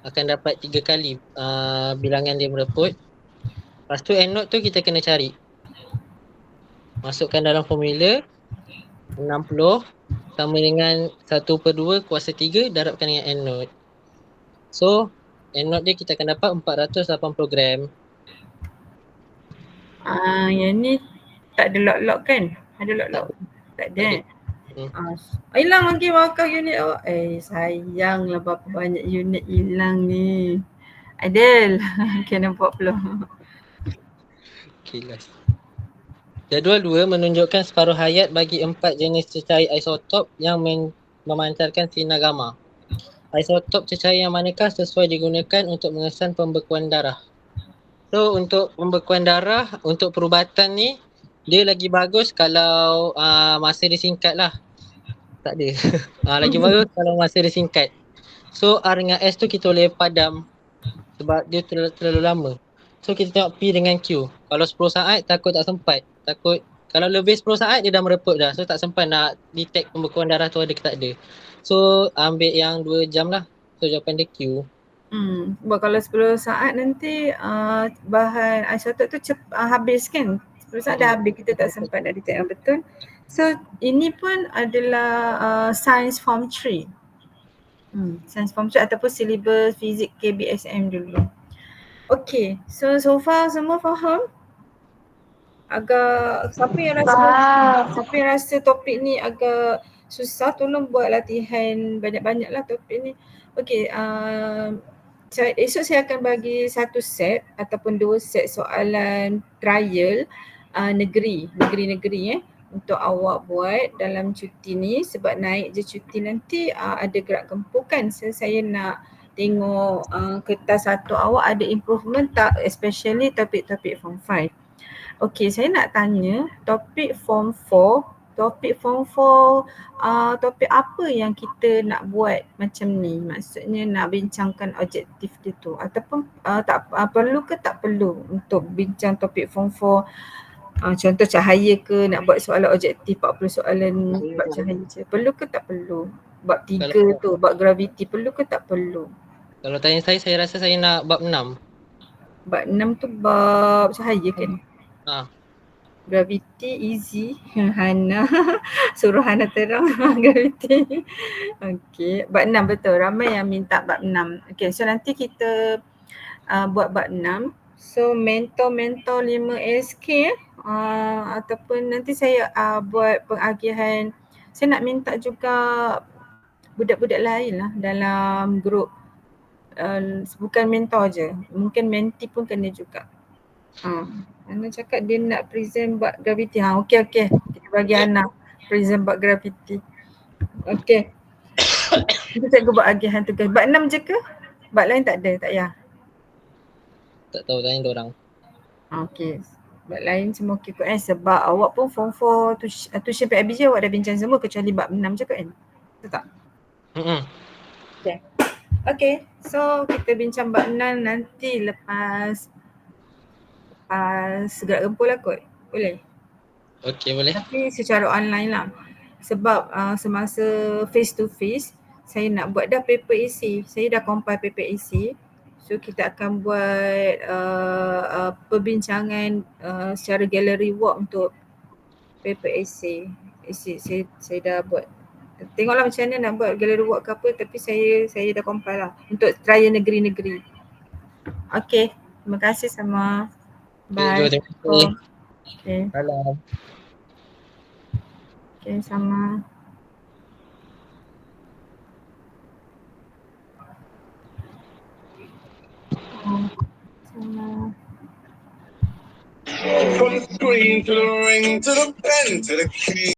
S4: akan dapat 3 kali bilangan dia mereput. Lepas tu end note tu kita kena cari. Masukkan dalam formula 60 sama dengan 1/2 kuasa 3 darabkan dengan end note. So end note dia kita akan dapat 480 gram.
S1: Yang ni tak ada lock-lock kan? Ada lock-lock? Tak ada. Hilang lagi markah unit awak. Sayanglah berapa banyak unit hilang ni. Adil. Kena 40.
S4: Kilas. Jadual 2 menunjukkan separuh hayat bagi 4 jenis cecair isotop yang memancarkan sinar gamma. Isotop cecair yang manakah sesuai digunakan untuk mengesan pembekuan darah? So untuk pembekuan darah, untuk perubatan ni, dia lagi bagus kalau masa dia singkat lah. Tak ada. Lagi bagus kalau masa dia singkat. So R dengan S tu kita boleh padam sebab dia terlalu lama. So kita tengok P dengan Q. Kalau 10 saat takut tak sempat. Takut kalau lebih 10 saat dia dah mereput dah. So tak sempat nak detect pembekuan darah tu ada ke tak ada. So ambil yang 2 jam lah. So jawapan dia Q.
S1: Sebab kalau 10 saat nanti bahan isotop tu habis kan. 10 saat dah habis, kita tak sempat nak detect yang betul. So ini pun adalah science form 3. Science form 3 ataupun syllabus fizik KBSM dulu. Okay, so far semua faham? Agak siapa yang rasa topik ni agak susah, tolong buat latihan banyak-banyak lah topik ni. Okay, esok saya akan bagi 1 set ataupun 2 set soalan trial negeri untuk awak buat dalam cuti ni, sebab naik je cuti nanti ada gerak gempukan. So saya nak tengok kertas satu awak ada improvement tak, especially topik-topik form 5. Okay, saya nak tanya topik form 4, topik apa yang kita nak buat macam ni? Maksudnya nak bincangkan objektif dia tu ataupun perlu ke tak perlu untuk bincang topik form 4? Contoh cahaya ke, nak buat soalan objektif 40 soalan bab cahaya je. Perlu ke tak perlu? Bab 3 tu, bab graviti, perlu ke tak perlu?
S4: Kalau tanya saya rasa saya nak bab 6.
S1: Bab 6 tu bab cahaya kan? Gravity easy. Hana suruh Hana terang gravity. Okay, bab 6 betul. Ramai yang minta bab 6. Okay, so nanti kita buat bab 6. So mentor 5 SK ataupun nanti saya buat pengagihan. Saya nak minta juga budak-budak lain lah dalam grup. Bukan mentor je, mungkin mentee pun kena juga. Ana cakap dia nak present bab gravity. Okey. Kita bagi Ana present bab gravity. Okey. Kita cikgu buat agihan tugas. Bab 6 je ke? Bab lain tak ada, tak payah.
S4: Tak tahu, tanya diorang.
S1: Okey. Bab lain semua okey kot sebab awak pun form 4 tuition PIBG awak dah bincang semua kecuali bab 6 je kot kan? Betul tak? Okay. So kita bincang bab 6 nanti lepas gerak gempur lah kot. Boleh?
S4: Okay, boleh.
S1: Tapi secara online lah. Sebab semasa face to face saya nak buat dah paper isi. Saya dah compile paper isi. So kita akan buat perbincangan secara gallery walk untuk paper isi. Saya dah buat. Tengoklah macam mana nak buat gallery walk ke apa, tapi saya dah compile lah untuk trial negeri-negeri. Okay, terima kasih semua. Bye.
S4: Terima kasih.
S1: Okay.
S4: Salam.
S1: Okay, sama.
S5: From the screen to the ring to the pen to the key.